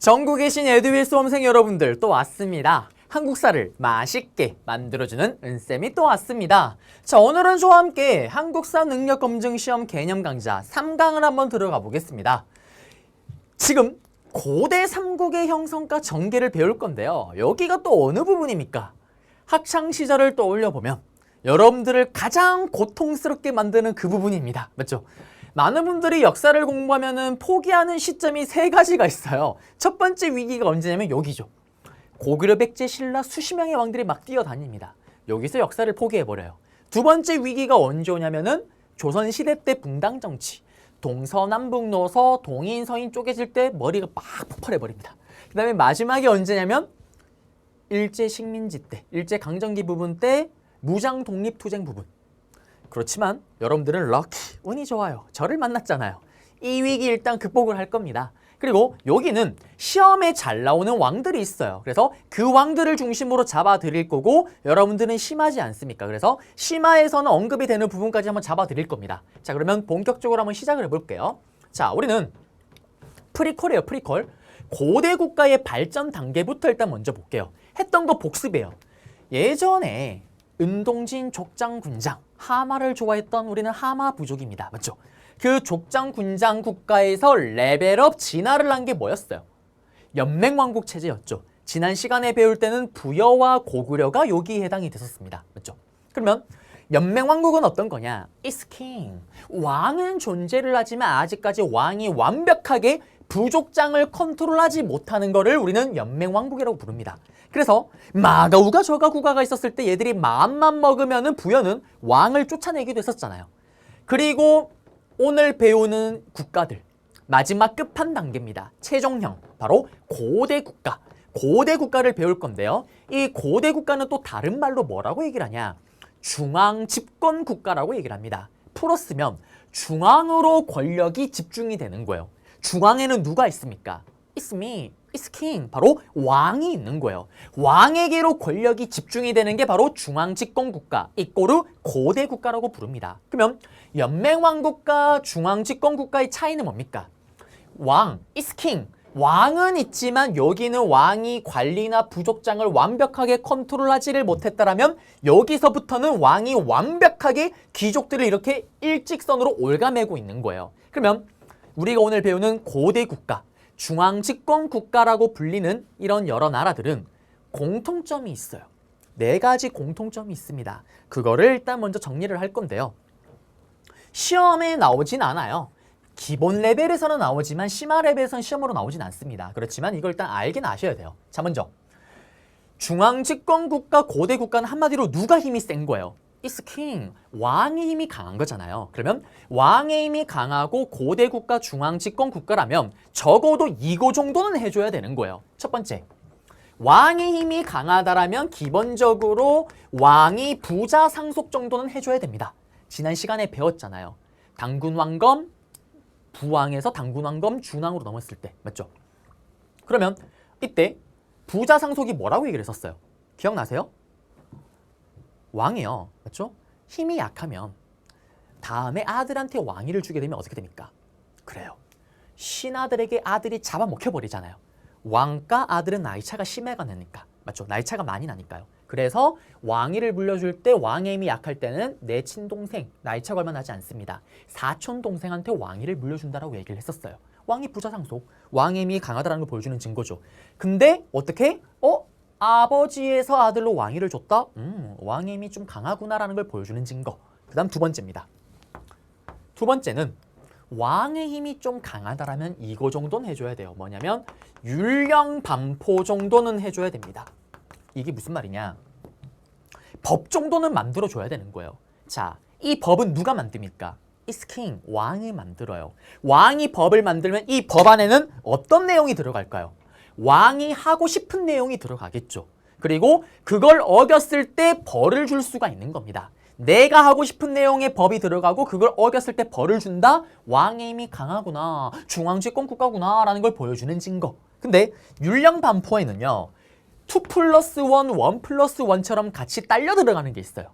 전국에 계신 에듀윌 수험생 여러분들 또 왔습니다. 한국사를 맛있게 만들어주는 은쌤이 또 왔습니다. 자, 오늘은 저와 함께 한국사 능력검증시험 개념 강좌 3강을 한번 들어가 보겠습니다. 지금 고대 삼국의 형성과 전개를 배울 건데요. 여기가 또 어느 부분입니까? 학창시절을 떠올려보면 여러분들을 가장 고통스럽게 만드는 그 부분입니다. 맞죠? 많은 분들이 역사를 공부하면 포기하는 시점이 세 가지가 있어요. 첫 번째 위기가 언제냐면 여기죠. 고구려, 백제, 신라 수십 명의 왕들이 막 뛰어다닙니다. 여기서 역사를 포기해버려요. 두 번째 위기가 언제 오냐면은 조선시대 때 붕당 정치. 동서남북노서 동인 서인 쪼개질 때 머리가 막 폭발해버립니다. 그 다음에 마지막이 언제냐면 일제식민지 때, 일제강점기 부분 때 무장 독립투쟁 부분. 그렇지만 여러분들은 럭키, 운이 좋아요. 저를 만났잖아요. 이 위기 일단 극복을 할 겁니다. 그리고 여기는 시험에 잘 나오는 왕들이 있어요. 그래서 그 왕들을 중심으로 잡아 드릴 거고 여러분들은 심하지 않습니까? 그래서 심화에서는 언급이 되는 부분까지 한번 잡아 드릴 겁니다. 자, 그러면 본격적으로 한번 시작을 해볼게요. 자, 우리는 프리퀄이에요. 프리퀄. 고대 국가의 발전 단계부터 일단 먼저 볼게요. 했던 거 복습이에요. 예전에 은동진, 족장, 군장, 하마를 좋아했던 우리는 하마 부족입니다. 맞죠? 그 족장, 군장 국가에서 레벨업 진화를 한 게 뭐였어요? 연맹왕국 체제였죠. 지난 시간에 배울 때는 부여와 고구려가 여기에 해당이 됐었습니다. 맞죠? 그러면 연맹왕국은 어떤 거냐? It's king. 왕은 존재를 하지만 아직까지 왕이 완벽하게 부족장을 컨트롤하지 못하는 거를 우리는 연맹왕국이라고 부릅니다. 그래서 마가우가 저가구가가 있었을 때 얘들이 마음만 먹으면은 부여는 왕을 쫓아내기도 했었잖아요. 그리고 오늘 배우는 국가들 마지막 끝판 단계입니다. 최종형 바로 고대 국가. 고대 국가를 배울 건데요. 이 고대 국가는 또 다른 말로 뭐라고 얘기를 하냐? 중앙 집권 국가라고 얘기를 합니다. 풀었으면 중앙으로 권력이 집중이 되는 거예요. 중앙에는 누가 있습니까? It's me, it's king. 바로 왕이 있는 거예요. 왕에게로 권력이 집중이 되는 게 바로 중앙집권국가, 이꼬르 고대 국가라고 부릅니다. 그러면 연맹왕국과 중앙집권국가의 차이는 뭡니까? 왕, it's king. 왕은 있지만 여기는 왕이 관리나 부족장을 완벽하게 컨트롤하지를 못했다라면 여기서부터는 왕이 완벽하게 귀족들을 이렇게 일직선으로 올가매고 있는 거예요. 그러면 우리가 오늘 배우는 고대 국가, 중앙집권 국가라고 불리는 이런 여러 나라들은 공통점이 있어요. 네 가지 공통점이 있습니다. 그거를 일단 먼저 정리를 할 건데요. 시험에 나오진 않아요. 기본 레벨에서는 나오지만 심화 레벨에서는 시험으로 나오진 않습니다. 그렇지만 이걸 일단 알긴 아셔야 돼요. 자, 먼저 중앙집권 국가, 고대 국가는 한마디로 누가 힘이 센 거예요? It's king. 왕의 힘이 강한 거잖아요. 그러면 왕의 힘이 강하고 고대 국가, 중앙 집권 국가라면 적어도 이거 정도는 해줘야 되는 거예요. 첫 번째, 왕의 힘이 강하다라면 기본적으로 왕이 부자 상속 정도는 해줘야 됩니다. 지난 시간에 배웠잖아요. 당군왕검, 부왕에서 당군왕검, 준왕으로 넘었을 때. 맞죠? 그러면 이때 부자 상속이 뭐라고 얘기를 했었어요? 기억나세요? 왕이요. 맞죠? 힘이 약하면 다음에 아들한테 왕위를 주게 되면 어떻게 됩니까? 그래요. 신하들에게 아들이 잡아먹혀버리잖아요. 왕과 아들은 나이차가 심해가 나니까. 맞죠? 나이차가 많이 나니까요. 그래서 왕위를 물려줄 때 왕의 힘이 약할 때는 내 친동생, 나이차가 얼마 나지 않습니다. 사촌 동생한테 왕위를 물려준다라고 얘기를 했었어요. 왕이 부자상속, 왕의 힘이 강하다는 걸 보여주는 증거죠. 근데 어떻게? 아버지에서 아들로 왕위를 줬다? 왕의 힘이 좀 강하구나라는 걸 보여주는 증거. 그 다음 두 번째입니다. 두 번째는 왕의 힘이 좀 강하다라면 이거 정도는 해줘야 돼요. 뭐냐면 율령반포 정도는 해줘야 됩니다. 이게 무슨 말이냐? 법 정도는 만들어줘야 되는 거예요. 자, 이 법은 누가 만듭니까? It's king. 왕이 만들어요. 왕이 법을 만들면 이 법 안에는 어떤 내용이 들어갈까요? 왕이 하고 싶은 내용이 들어가겠죠. 그리고 그걸 어겼을 때 벌을 줄 수가 있는 겁니다. 내가 하고 싶은 내용의 법이 들어가고 그걸 어겼을 때 벌을 준다? 왕의 힘이 강하구나. 중앙집권 국가구나 라는 걸 보여주는 증거. 근데 율령반포에는요. 2+1, 1+1처럼 같이 딸려 들어가는 게 있어요.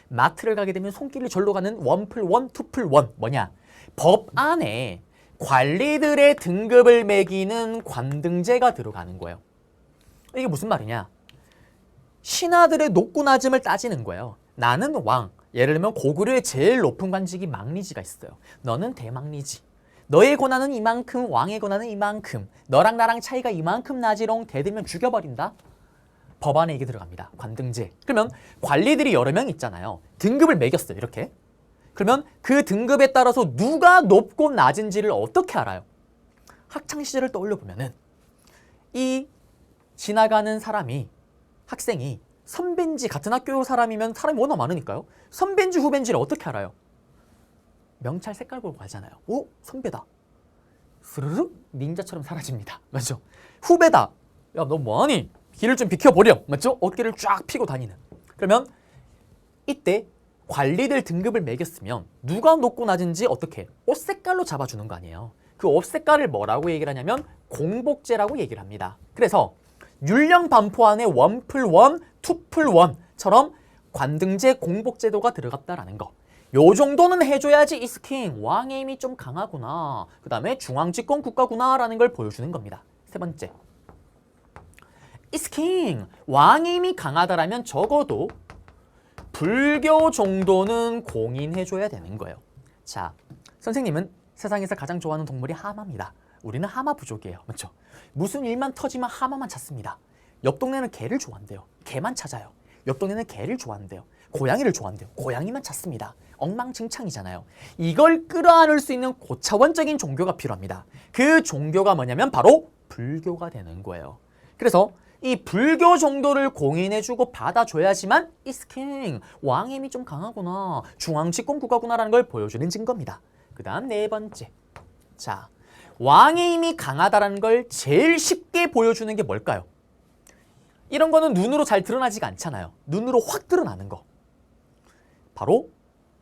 마트를 가게 되면 손길이 절로 가는 1+1, 2+1 뭐냐? 법 안에 관리들의 등급을 매기는 관등제가 들어가는 거예요. 이게 무슨 말이냐? 신하들의 높고 낮음을 따지는 거예요. 나는 왕, 예를 들면 고구려의 제일 높은 관직이 망리지가 있어요. 너는 대망리지. 너의 권한은 이만큼, 왕의 권한은 이만큼, 너랑 나랑 차이가 이만큼 나지롱. 대들면 죽여버린다. 법안에 이게 들어갑니다. 관등제. 그러면 관리들이 여러 명 있잖아요. 등급을 매겼어요. 이렇게. 그러면 그 등급에 따라서 누가 높고 낮은지를 어떻게 알아요? 학창시절을 떠올려 보면은 이 지나가는 사람이, 학생이 선배인지 같은 학교 사람이면 사람이 워낙 많으니까요. 선배인지 후배인지를 어떻게 알아요? 명찰 색깔 보고 알잖아요. 오, 선배다. 스르륵 닌자처럼 사라집니다. 맞죠? 후배다. 야, 너 뭐하니? 길을 좀 비켜버려. 맞죠? 어깨를 쫙 펴고 다니는. 그러면 이때 관리들 등급을 매겼으면 누가 높고 낮은지 어떻게 옷 색깔로 잡아주는 거 아니에요. 그 옷 색깔을 뭐라고 얘기를 하냐면 공복제라고 얘기를 합니다. 그래서 율령 반포 안에 1+1, 2+1처럼 관등제 공복제도가 들어갔다라는 거. 요 정도는 해줘야지 이스킹 왕의 힘이 좀 강하구나. 그 다음에 중앙집권 국가구나라는 걸 보여주는 겁니다. 세 번째, 이스킹 왕의 힘이 강하다라면 적어도 불교 정도는 공인해줘야 되는 거예요. 자, 선생님은 세상에서 가장 좋아하는 동물이 하마입니다. 우리는 하마 부족이에요. 맞죠? 무슨 일만 터지면 하마만 찾습니다. 옆 동네는 개를 좋아한대요. 개만 찾아요. 옆 동네는 개를 좋아한대요. 고양이를 좋아한대요. 고양이만 찾습니다. 엉망진창이잖아요. 이걸 끌어안을 수 있는 고차원적인 종교가 필요합니다. 그 종교가 뭐냐면 바로 불교가 되는 거예요. 그래서 이 불교 정도를 공인해주고 받아줘야지만 이스킹 왕의 힘이 좀 강하구나, 중앙집권 국가구나라는 걸 보여주는 증거입니다. 그 다음 네 번째, 자, 왕의 힘이 강하다라는 걸 제일 쉽게 보여주는 게 뭘까요? 이런 거는 눈으로 잘 드러나지가 않잖아요. 눈으로 확 드러나는 거, 바로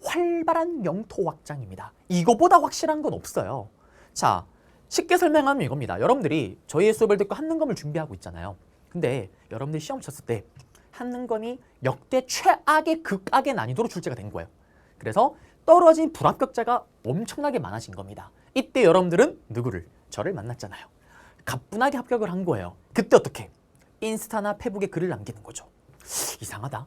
활발한 영토 확장입니다. 이거보다 확실한 건 없어요. 자, 쉽게 설명하면 이겁니다. 여러분들이 저희의 수업을 듣고 한능검을 준비하고 있잖아요. 근데 여러분들이 시험 쳤을 때 한능검이 역대 최악의 극악의 난이도로 출제가 된 거예요. 그래서 떨어진 불합격자가 엄청나게 많아진 겁니다. 이때 여러분들은 누구를? 저를 만났잖아요. 가뿐하게 합격을 한 거예요. 그때 어떻게? 인스타나 페북에 글을 남기는 거죠. 이상하다.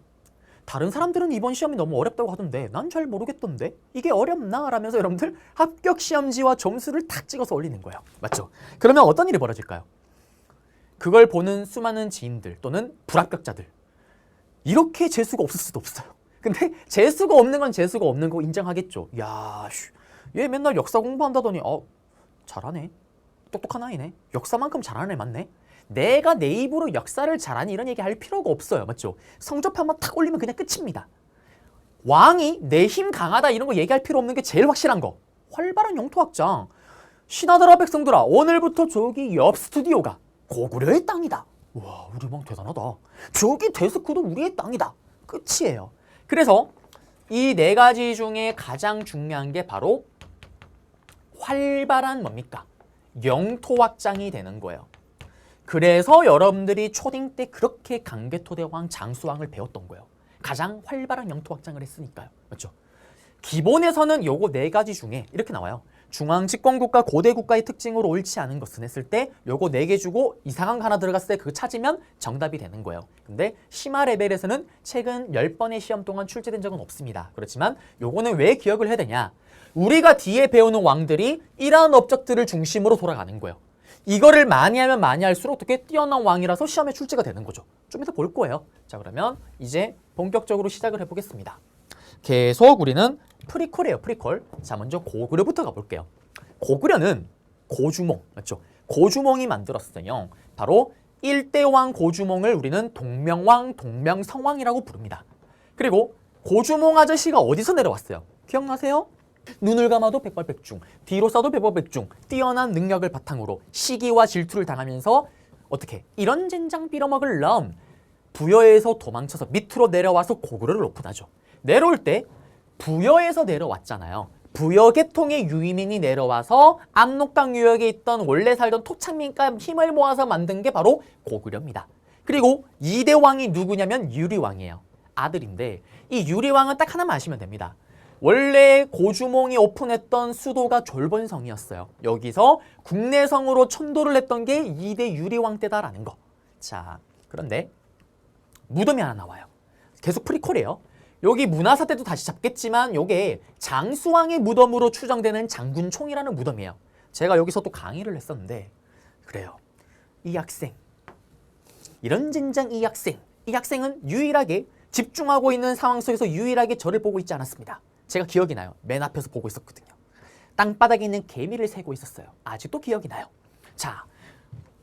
다른 사람들은 이번 시험이 너무 어렵다고 하던데 난 잘 모르겠던데 이게 어렵나? 라면서 여러분들 합격 시험지와 점수를 탁 찍어서 올리는 거예요. 맞죠? 그러면 어떤 일이 벌어질까요? 그걸 보는 수많은 지인들 또는 불합격자들, 이렇게 재수가 없을 수도 없어요. 근데 재수가 없는 건 재수가 없는 거 인정하겠죠. 야, 얘 맨날 역사 공부한다더니 잘하네. 똑똑한 아이네. 역사만큼 잘하는 애 맞네. 내가 내 입으로 역사를 잘하니 이런 얘기 할 필요가 없어요. 맞죠? 성적 한번 탁 올리면 그냥 끝입니다. 왕이 내 힘 강하다 이런 거 얘기할 필요 없는 게 제일 확실한 거. 활발한 영토 확장. 신하들아 백성들아, 오늘부터 저기 옆 스튜디오가 고구려의 땅이다. 와, 우리 왕 대단하다. 저기 데스크도 우리의 땅이다. 끝이에요. 그래서 이 네 가지 중에 가장 중요한 게 바로 활발한 뭡니까? 영토 확장이 되는 거예요. 그래서 여러분들이 초딩 때 그렇게 강개토대왕 장수왕을 배웠던 거예요. 가장 활발한 영토 확장을 했으니까요. 맞죠? 기본에서는 요거 네 가지 중에 이렇게 나와요. 중앙집권국가 고대국가의 특징으로 옳지 않은 것은 했을 때 요거 4개 주고 이상한 거 하나 들어갔을 때 그거 찾으면 정답이 되는 거예요. 근데 심화 레벨에서는 최근 10번의 시험 동안 출제된 적은 없습니다. 그렇지만 요거는 왜 기억을 해야 되냐? 우리가 뒤에 배우는 왕들이 이러한 업적들을 중심으로 돌아가는 거예요. 이거를 많이 하면 많이 할수록 어떻게 뛰어난 왕이라서 시험에 출제가 되는 거죠. 좀 이따 볼 거예요. 자, 그러면 이제 본격적으로 시작을 해보겠습니다. 계속 우리는 프리퀄이에요. 프리퀄. 자, 먼저 고구려부터 가볼게요. 고구려는 고주몽, 맞죠? 고주몽이 만들었어요. 바로 1대 왕 고주몽을 우리는 동명왕, 동명성왕이라고 부릅니다. 그리고 고주몽 아저씨가 어디서 내려왔어요? 기억나세요? 눈을 감아도 백발백중, 뒤로 쏴도 백발백중, 뛰어난 능력을 바탕으로 시기와 질투를 당하면서 어떻게 이런 젠장 빌어먹을 놈, 부여에서 도망쳐서 밑으로 내려와서 고구려를 오픈하죠. 내려올 때 부여에서 내려왔잖아요. 부여 계통의 유이민이 내려와서 압록강 유역에 있던 원래 살던 토착민과 힘을 모아서 만든 게 바로 고구려입니다. 그리고 2대 왕이 누구냐면 유리왕이에요. 아들인데 이 유리왕은 딱 하나만 아시면 됩니다. 원래 고주몽이 오픈했던 수도가 졸본성이었어요. 여기서 국내성으로 천도를 했던 게 2대 유리왕 때다라는 거. 자, 그런데 무덤이 하나 나와요. 계속 프리퀄이에요. 여기 문화사 때도 다시 잡겠지만 요게 장수왕의 무덤으로 추정되는 장군총이라는 무덤이에요. 제가 여기서 또 강의를 했었는데 그래요. 이 학생, 이런 젠장 이 학생은 유일하게 집중하고 있는 상황 속에서 유일하게 저를 보고 있지 않았습니다. 제가 기억이 나요. 맨 앞에서 보고 있었거든요. 땅바닥에 있는 개미를 세고 있었어요. 아직도 기억이 나요. 자,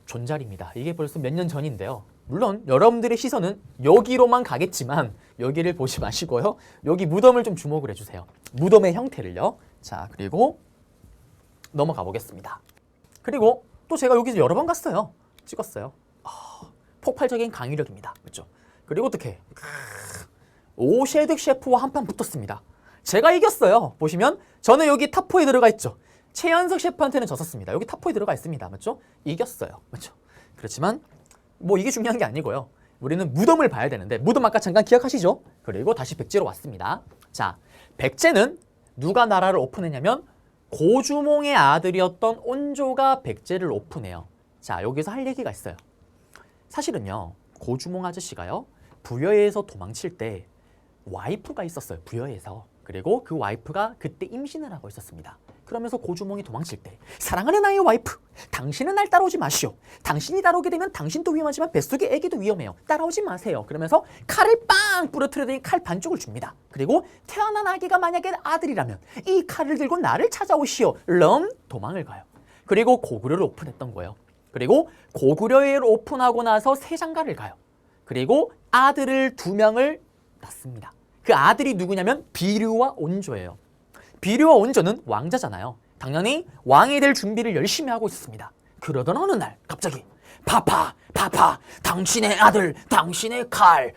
존잘입니다. 이게 벌써 몇 년 전인데요. 물론 여러분들의 시선은 여기로만 가겠지만 여기를 보지 마시고요. 여기 무덤을 좀 주목을 해주세요. 무덤의 형태를요. 자, 그리고 넘어가 보겠습니다. 그리고 또 제가 여기서 여러 번 갔어요. 찍었어요. 폭발적인 강의력입니다. 그렇죠? 그리고 어떻게 오셰득 셰프와 한판 붙었습니다. 제가 이겼어요. 보시면 저는 여기 탑4에 들어가 있죠. 최연석 셰프한테는 졌었습니다. 여기 탑4에 들어가 있습니다. 맞죠? 이겼어요. 맞죠? 그렇지만 뭐 이게 중요한 게 아니고요. 우리는 무덤을 봐야 되는데 무덤 아까 잠깐 기억하시죠? 그리고 다시 백제로 왔습니다. 자, 백제는 누가 나라를 오픈했냐면 고주몽의 아들이었던 온조가 백제를 오픈해요. 자, 여기서 할 얘기가 있어요. 사실은요, 고주몽 아저씨가요, 부여에서 도망칠 때 와이프가 있었어요. 부여에서. 그리고 그 와이프가 그때 임신을 하고 있었습니다. 그러면서 고주몽이 도망칠 때 사랑하는 나의 와이프, 당신은 날 따라오지 마시오. 당신이 따라오게 되면 당신도 위험하지만 뱃속의 아기도 위험해요. 따라오지 마세요. 그러면서 칼을 빵 부러뜨리더니 칼 반쪽을 줍니다. 그리고 태어난 아기가 만약에 아들이라면 이 칼을 들고 나를 찾아오시오. 럼 도망을 가요. 그리고 고구려를 오픈했던 거예요. 그리고 고구려를 오픈하고 나서 세장가를 가요. 그리고 아들을 2명을 낳습니다. 그 아들이 누구냐면 비류와 온조예요. 비류와 온조는 왕자잖아요. 당연히 왕이 될 준비를 열심히 하고 있었습니다. 그러던 어느 날 갑자기 파파 당신의 아들, 당신의 칼.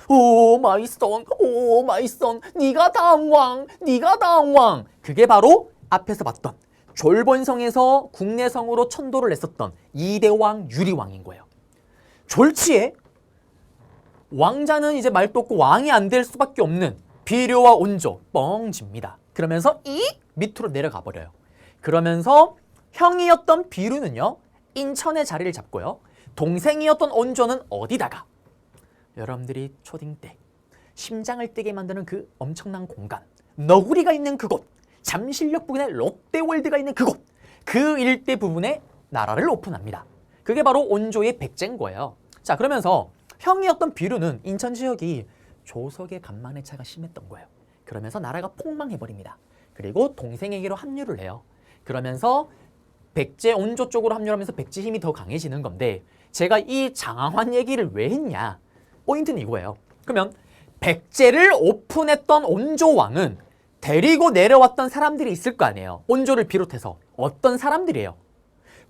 오 마이 선, 네가 다음 왕. 그게 바로 앞에서 봤던 졸본성에서 국내성으로 천도를 했었던 2대 왕 유리왕인 거예요. 졸지에 왕자는 이제 말도 없고 왕이 안 될 수밖에 없는 비료와 온조 뻥집니다. 그러면서 이 밑으로 내려가 버려요. 그러면서 형이었던 비류는요, 인천에 자리를 잡고요. 동생이었던 온조는 어디다가? 여러분들이 초딩 때 심장을 뛰게 만드는 그 엄청난 공간, 너구리가 있는 그곳, 잠실역 부근에 롯데월드가 있는 그곳, 그 일대 부분에 나라를 오픈합니다. 그게 바로 온조의 백제인 거예요. 자, 그러면서 형이었던 비류는 인천 지역이 조석의 간만의 차가 심했던 거예요. 그러면서 나라가 폭망해버립니다. 그리고 동생에게로 합류를 해요. 그러면서 백제 온조 쪽으로 합류하면서 백제 힘이 더 강해지는 건데, 제가 이 장항환 얘기를 왜 했냐? 포인트는 이거예요. 그러면 백제를 오픈했던 온조 왕은 데리고 내려왔던 사람들이 있을 거 아니에요. 온조를 비롯해서. 어떤 사람들이에요?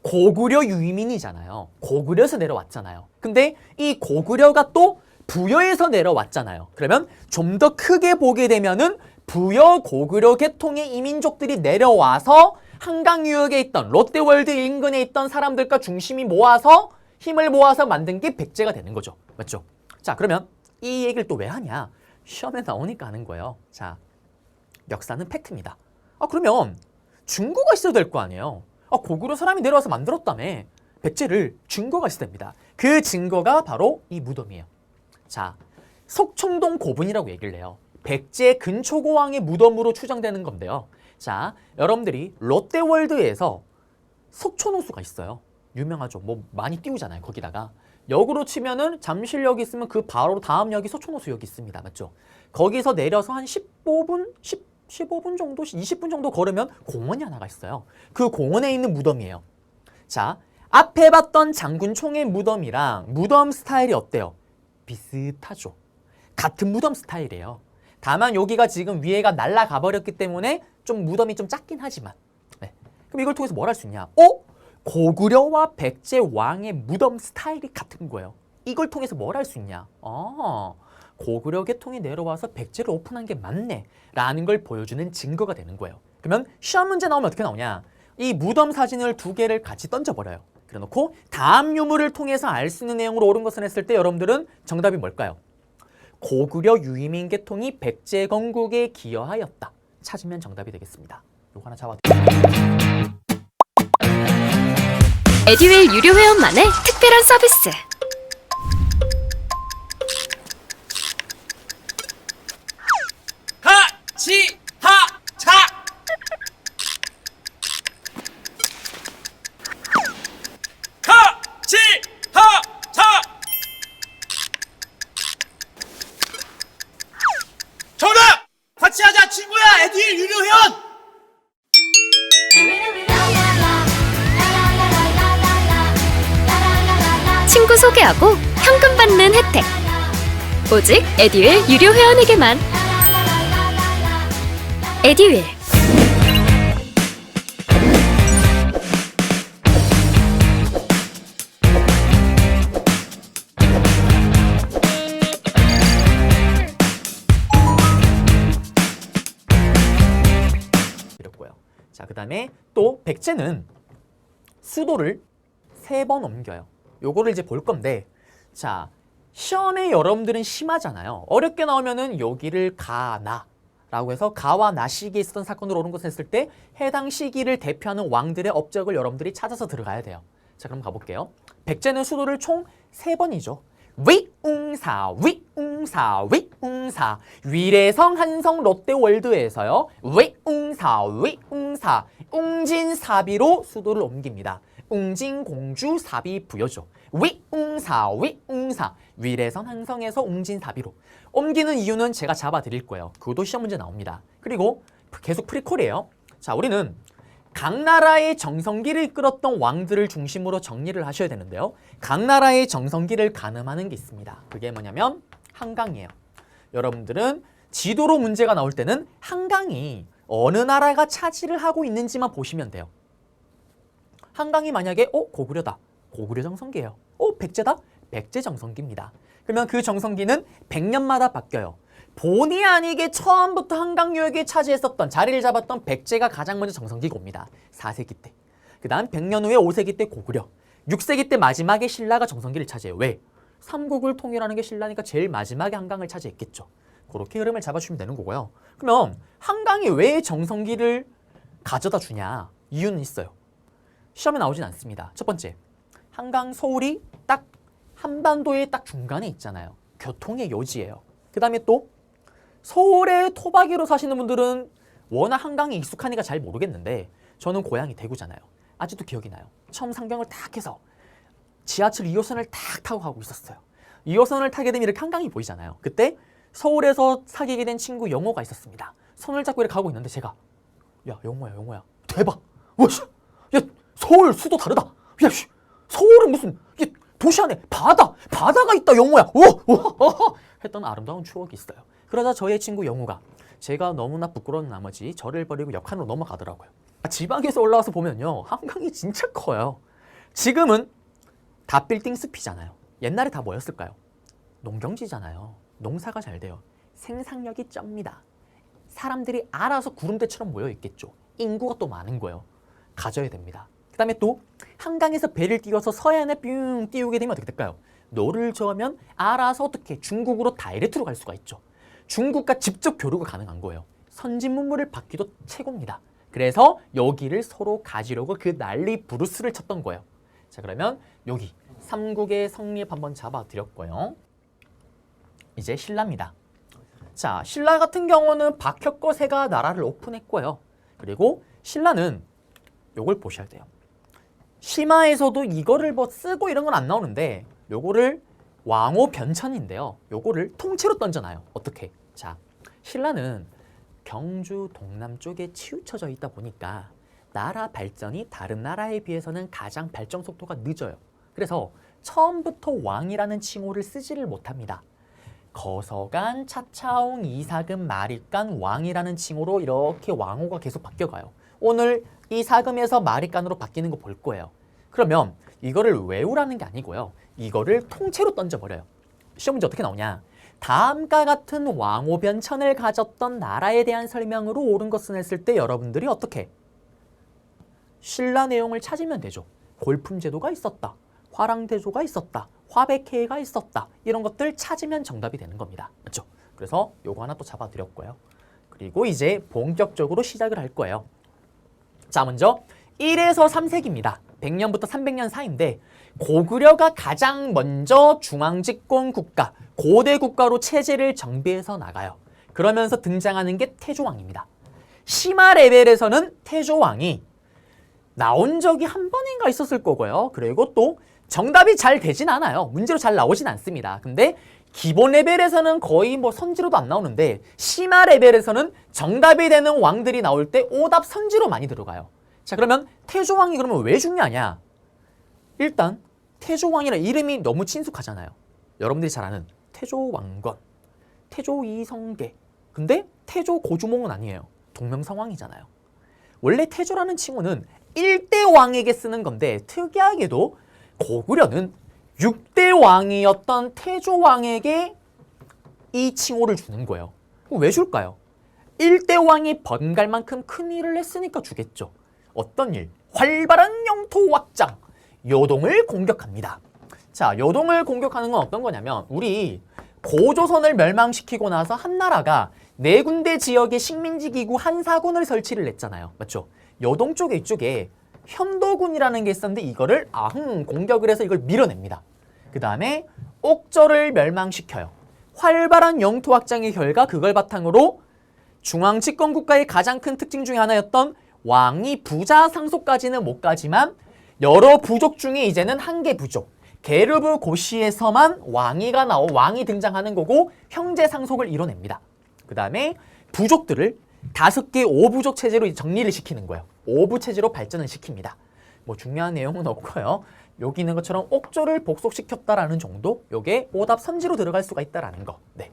고구려 유민이잖아요. 고구려에서 내려왔잖아요. 근데 이 고구려가 또 부여에서 내려왔잖아요. 그러면 좀 더 크게 보게 되면은 부여 고구려 계통의 이민족들이 내려와서 한강 유역에 있던 롯데월드 인근에 있던 사람들과 중심이 모아서 힘을 모아서 만든 게 백제가 되는 거죠. 맞죠? 자, 그러면 이 얘기를 또 왜 하냐? 시험에 나오니까 하는 거예요. 자, 역사는 팩트입니다. 그러면 증거가 있어야 될 거 아니에요. 고구려 사람이 내려와서 만들었다며. 백제를 증거가 있어야 됩니다. 그 증거가 바로 이 무덤이에요. 자, 속청동 고분이라고 얘기를 해요. 백제 근초고왕의 무덤으로 추정되는 건데요. 자, 여러분들이 롯데월드에서 석촌호수가 있어요. 유명하죠. 뭐 많이 띄우잖아요. 거기다가 역으로 치면은 잠실역이 있으면 그 바로 다음 역이 석촌호수역이 있습니다. 맞죠? 거기서 내려서 한 15분 정도, 20분 정도 걸으면 공원이 하나가 있어요. 그 공원에 있는 무덤이에요. 자, 앞에 봤던 장군총의 무덤이랑 무덤 스타일이 어때요? 비슷하죠. 같은 무덤 스타일이에요. 다만 여기가 지금 위에가 날아가 버렸기 때문에 좀 무덤이 좀 작긴 하지만, 네. 그럼 이걸 통해서 뭘 할 수 있냐? 고구려와 백제 왕의 무덤 스타일이 같은 거예요. 이걸 통해서 뭘 할 수 있냐? 고구려 계통이 내려와서 백제를 오픈한 게 맞네 라는 걸 보여주는 증거가 되는 거예요. 그러면 시험 문제 나오면 어떻게 나오냐? 이 무덤 사진을 2개를 같이 던져버려요. 그래놓고 다음 유무를 통해서 알 수 있는 내용으로 옳은 것을 했을 때 여러분들은 정답이 뭘까요? 고구려 유이민 계통이 백제 건국에 기여하였다. 찾으면 정답이 되겠습니다. 요거 하나 잡아. 에듀윌 유료 회원만의 특별한 서비스. 하치하차 하치하차 정답! 같이 하자 친구야 에듀윌 유료 회원! 친구 소개하고 현금 받는 혜택. 오직 에듀윌 유료 회원에게만. 에듀윌. 이랬고요. 자, 그 다음에 또 백제는 수도를 3번 옮겨요. 요거를 이제 볼 건데, 자, 시험에 여러분들은 심하잖아요. 어렵게 나오면은 여기를 가나 라고 해서 가와 나 시기에 있었던 사건으로 옳은 것을 했을 때 해당 시기를 대표하는 왕들의 업적을 여러분들이 찾아서 들어가야 돼요. 자, 그럼 가볼게요. 백제는 수도를 총 3번이죠. 위웅사, 위웅사, 위웅사. 위례성, 한성, 롯데월드에서요. 위웅사, 위웅사. 웅진사비로 수도를 옮깁니다. 웅진공주 사비 부여죠. 위웅사, 위웅사. 위례성, 한성에서 웅진사비로. 옮기는 이유는 제가 잡아드릴 거예요. 그것도 시험 문제 나옵니다. 그리고 계속 프리콜이에요. 자, 우리는 각 나라의 정성기를 이끌었던 왕들을 중심으로 정리를 하셔야 되는데요. 각 나라의 정성기를 가늠하는 게 있습니다. 그게 뭐냐면 한강이에요. 여러분들은 지도로 문제가 나올 때는 한강이 어느 나라가 차지를 하고 있는지만 보시면 돼요. 한강이 만약에 고구려다. 고구려 정성기예요. 백제다. 백제 정성기입니다. 그러면 그 정성기는 100년마다 바뀌어요. 본의 아니게 처음부터 한강 유역에 차지했었던 자리를 잡았던 백제가 가장 먼저 정성기가 옵니다. 4세기 때. 그 다음 100년 후에 5세기 때 고구려. 6세기 때 마지막에 신라가 정성기를 차지해요. 왜? 삼국을 통일하는 게 신라니까 제일 마지막에 한강을 차지했겠죠. 그렇게 흐름을 잡아주면 되는 거고요. 그러면 한강이 왜 정성기를 가져다 주냐? 이유는 있어요. 시험에 나오진 않습니다. 첫 번째, 한강 서울이 딱 한반도의 딱 중간에 있잖아요. 교통의 요지예요. 그 다음에 또 서울의 토박이로 사시는 분들은 워낙 한강이 익숙하니까 잘 모르겠는데 저는 고향이 대구잖아요. 아직도 기억이 나요. 처음 상경을 딱 해서 지하철 2호선을 딱 타고 가고 있었어요. 2호선을 타게 되면 이렇게 한강이 보이잖아요. 그때 서울에서 사귀게 된 친구 영호가 있었습니다. 손을 잡고 이렇게 가고 있는데 제가 야 영호야 대박. 와씨 야 서울 수도 다르다. 야 씨, 서울은 무슨 도시 안에 바다가 있다 영호야. 우와 했던 아름다운 추억이 있어요. 그러자 저의 친구 영호가 제가 너무나 부끄러운 나머지 저를 버리고 옆칸으로 넘어가더라고요. 지방에서 올라와서 보면요 한강이 진짜 커요. 지금은 다 빌딩 숲이잖아요. 옛날에 다 뭐였을까요? 농경지잖아요. 농사가 잘 돼요. 생산력이 쩝니다. 사람들이 알아서 구름대처럼 모여 있겠죠. 인구가 또 많은 거예요. 가져야 됩니다. 그 다음에 또 한강에서 배를 띄워서 서해안에 뿅 띄우게 되면 어떻게 될까요? 노를 저으면 알아서 어떻게 중국으로 다이렉트로 갈 수가 있죠. 중국과 직접 교류가 가능한 거예요. 선진 문물을 받기도 최고입니다. 그래서 여기를 서로 가지려고 그 난리 부르스를 쳤던 거예요. 자, 그러면 여기 삼국의 성립 한번 잡아드렸고요. 이제 신라입니다. 자, 신라 같은 경우는 박혁거세가 나라를 오픈했고요. 그리고 신라는 요걸 보셔야 돼요. 심화에서도 이거를 뭐 쓰고 이런 건 안 나오는데 요거를 왕호 변천인데요. 요거를 통째로 던져놔요. 어떻게? 자, 신라는 경주 동남쪽에 치우쳐져 있다 보니까 나라 발전이 다른 나라에 비해서는 가장 발전 속도가 늦어요. 그래서 처음부터 왕이라는 칭호를 쓰지를 못합니다. 거서간, 차차옹, 이사금, 마립간, 왕이라는 칭호로 이렇게 왕호가 계속 바뀌어가요. 오늘 이사금에서 마립간으로 바뀌는 거 볼 거예요. 그러면 이거를 외우라는 게 아니고요. 이거를 통째로 던져버려요. 시험 문제 어떻게 나오냐? 다음과 같은 왕호 변천을 가졌던 나라에 대한 설명으로 옳은 것을 했을 때 여러분들이 어떻게? 신라 내용을 찾으면 되죠. 골품제도가 있었다. 화랑대조가 있었다. 화백회가 있었다. 이런 것들 찾으면 정답이 되는 겁니다. 맞죠? 그래서 요거 하나 또 잡아드렸고요. 그리고 이제 본격적으로 시작을 할 거예요. 자, 먼저 1에서 3세기입니다. 100년부터 300년 사이인데 고구려가 가장 먼저 중앙집권 국가, 고대 국가로 체제를 정비해서 나가요. 그러면서 등장하는 게 태조왕입니다. 심화 레벨에서는 태조왕이 나온 적이 한 번인가 있었을 거고요. 그리고 또 정답이 잘 되진 않아요. 문제로 잘 나오진 않습니다. 근데 기본 레벨에서는 거의 뭐 선지로도 안 나오는데 심화 레벨에서는 정답이 되는 왕들이 나올 때 오답 선지로 많이 들어가요. 자, 그러면 태조왕이 그러면 왜 중요하냐? 일단 태조왕이라는 이름이 너무 친숙하잖아요. 여러분들이 잘 아는 태조왕건, 태조이성계. 근데 태조 고주몽은 아니에요. 동명성왕이잖아요. 원래 태조라는 칭호는 1대 왕에게 쓰는 건데 특이하게도 고구려는 6대 왕이었던 태조왕에게 이 칭호를 주는 거예요. 왜 줄까요? 1대 왕이 번갈 만큼 큰 일을 했으니까 주겠죠. 어떤 일? 활발한 영토 확장, 요동을 공격합니다. 자, 요동을 공격하는 건 어떤 거냐면 우리 고조선을 멸망시키고 나서 한나라가 4군데 지역에 식민지 기구 한사군을 설치를 했잖아요. 맞죠? 요동 쪽에 이쪽에 현도군이라는 게 있었는데 이거를 공격을 해서 이걸 밀어냅니다. 그 다음에 옥저를 멸망시켜요. 활발한 영토 확장의 결과 그걸 바탕으로 중앙 집권 국가의 가장 큰 특징 중에 하나였던 왕이 부자 상속까지는 못 가지만 여러 부족 중에 이제는 한 개 부족, 게르브 고시에서만 왕이 등장하는 거고 형제 상속을 이뤄냅니다. 그 다음에 부족들을 5개 5부족 체제로 정리를 시키는 거예요. 5부 체제로 발전을 시킵니다. 뭐 중요한 내용은 없고요. 여기 있는 것처럼 옥조를 복속시켰다라는 정도, 요게 오답 선지로 들어갈 수가 있다라는 거. 네.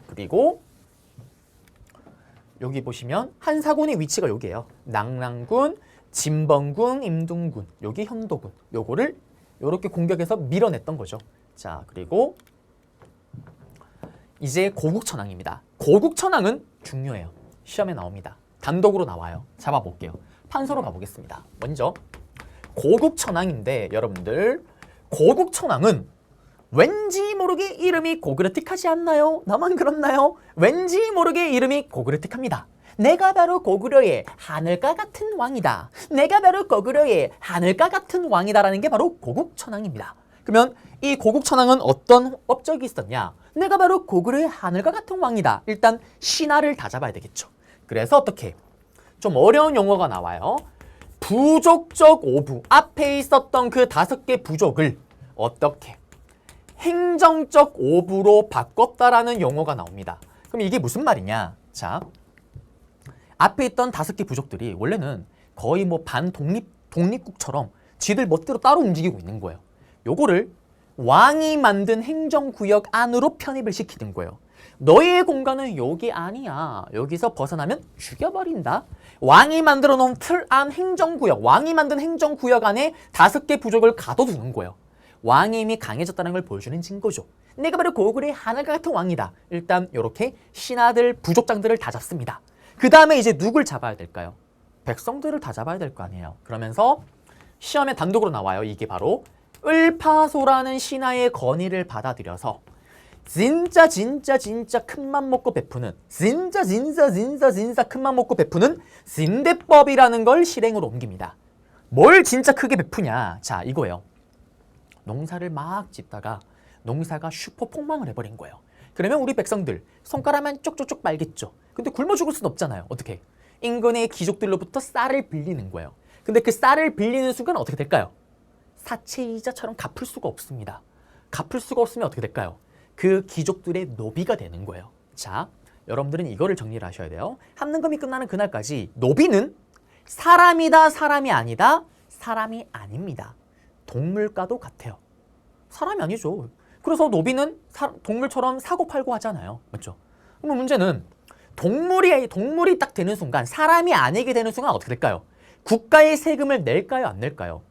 그리고 여기 보시면 한사군의 위치가 여기예요. 낙랑군, 진번군, 임둥군, 여기 현도군. 요거를 요렇게 공격해서 밀어냈던 거죠. 자, 그리고 이제 고국천왕입니다. 고국천왕은 중요해요. 시험에 나옵니다. 단독으로 나와요. 잡아볼게요. 판서로 가보겠습니다. 먼저 고국천왕인데 여러분들 고국천왕은 왠지 모르게 이름이 고그레틱하지 않나요? 나만 그렇나요? 왠지 모르게 이름이 고그레틱합니다. 내가 바로 고구려의 하늘과 같은 왕이다. 내가 바로 고구려의 하늘과 같은 왕이다라는 게 바로 고국천왕입니다. 그러면 이 고국천왕은 어떤 업적이 있었냐? 내가 바로 고구려의 하늘과 같은 왕이다. 일단 신하를 다 잡아야 되겠죠. 그래서 어떻게? 좀 어려운 용어가 나와요. 부족적 오부. 앞에 있었던 그 5개 부족을 어떻게? 행정적 오부로 바꿨다라는 용어가 나옵니다. 그럼 이게 무슨 말이냐? 자, 앞에 있던 5개 부족들이 원래는 거의 뭐 독립국처럼 지들 멋대로 따로 움직이고 있는 거예요. 요거를 왕이 만든 행정구역 안으로 편입을 시키는 거예요. 너희의 공간은 여기 아니야. 여기서 벗어나면 죽여버린다. 왕이 만들어 놓은 틀 안 행정구역, 왕이 만든 행정구역 안에 5개 부족을 가둬두는 거예요. 왕의 힘이 강해졌다는 걸 보여주는 증거죠. 내가 바로 고구려의 하늘과 같은 왕이다. 일단 이렇게 신하들, 부족장들을 다 잡습니다. 그 다음에 이제 누굴 잡아야 될까요? 백성들을 다 잡아야 될 거 아니에요. 그러면서 시험에 단독으로 나와요. 이게 바로 을파소라는 신하의 건의를 받아들여서 진짜 큰맘 먹고 베푸는 진짜 큰맘 먹고 베푸는 진대법이라는 걸 실행으로 옮깁니다. 뭘 진짜 크게 베푸냐? 자, 이거예요. 농사를 막 짓다가 농사가 슈퍼 폭망을 해버린 거예요. 그러면 우리 백성들 손가락만 쪽쪽쪽 빨겠죠. 근데 굶어 죽을 순 없잖아요. 어떻게? 인근의 귀족들로부터 쌀을 빌리는 거예요. 근데 그 쌀을 빌리는 순간 어떻게 될까요? 사채이자처럼 갚을 수가 없습니다. 갚을 수가 없으면 어떻게 될까요? 그 귀족들의 노비가 되는 거예요. 자, 여러분들은 이거를 정리를 하셔야 돼요. 합능금이 끝나는 그날까지 노비는 사람이다, 사람이 아니다, 사람이 아닙니다. 동물과도 같아요. 사람이 아니죠. 그래서 노비는 동물처럼 사고 팔고 하잖아요. 맞죠? 그럼 문제는 동물이 딱 되는 순간, 사람이 아니게 되는 순간 어떻게 될까요? 국가의 세금을 낼까요, 안 낼까요?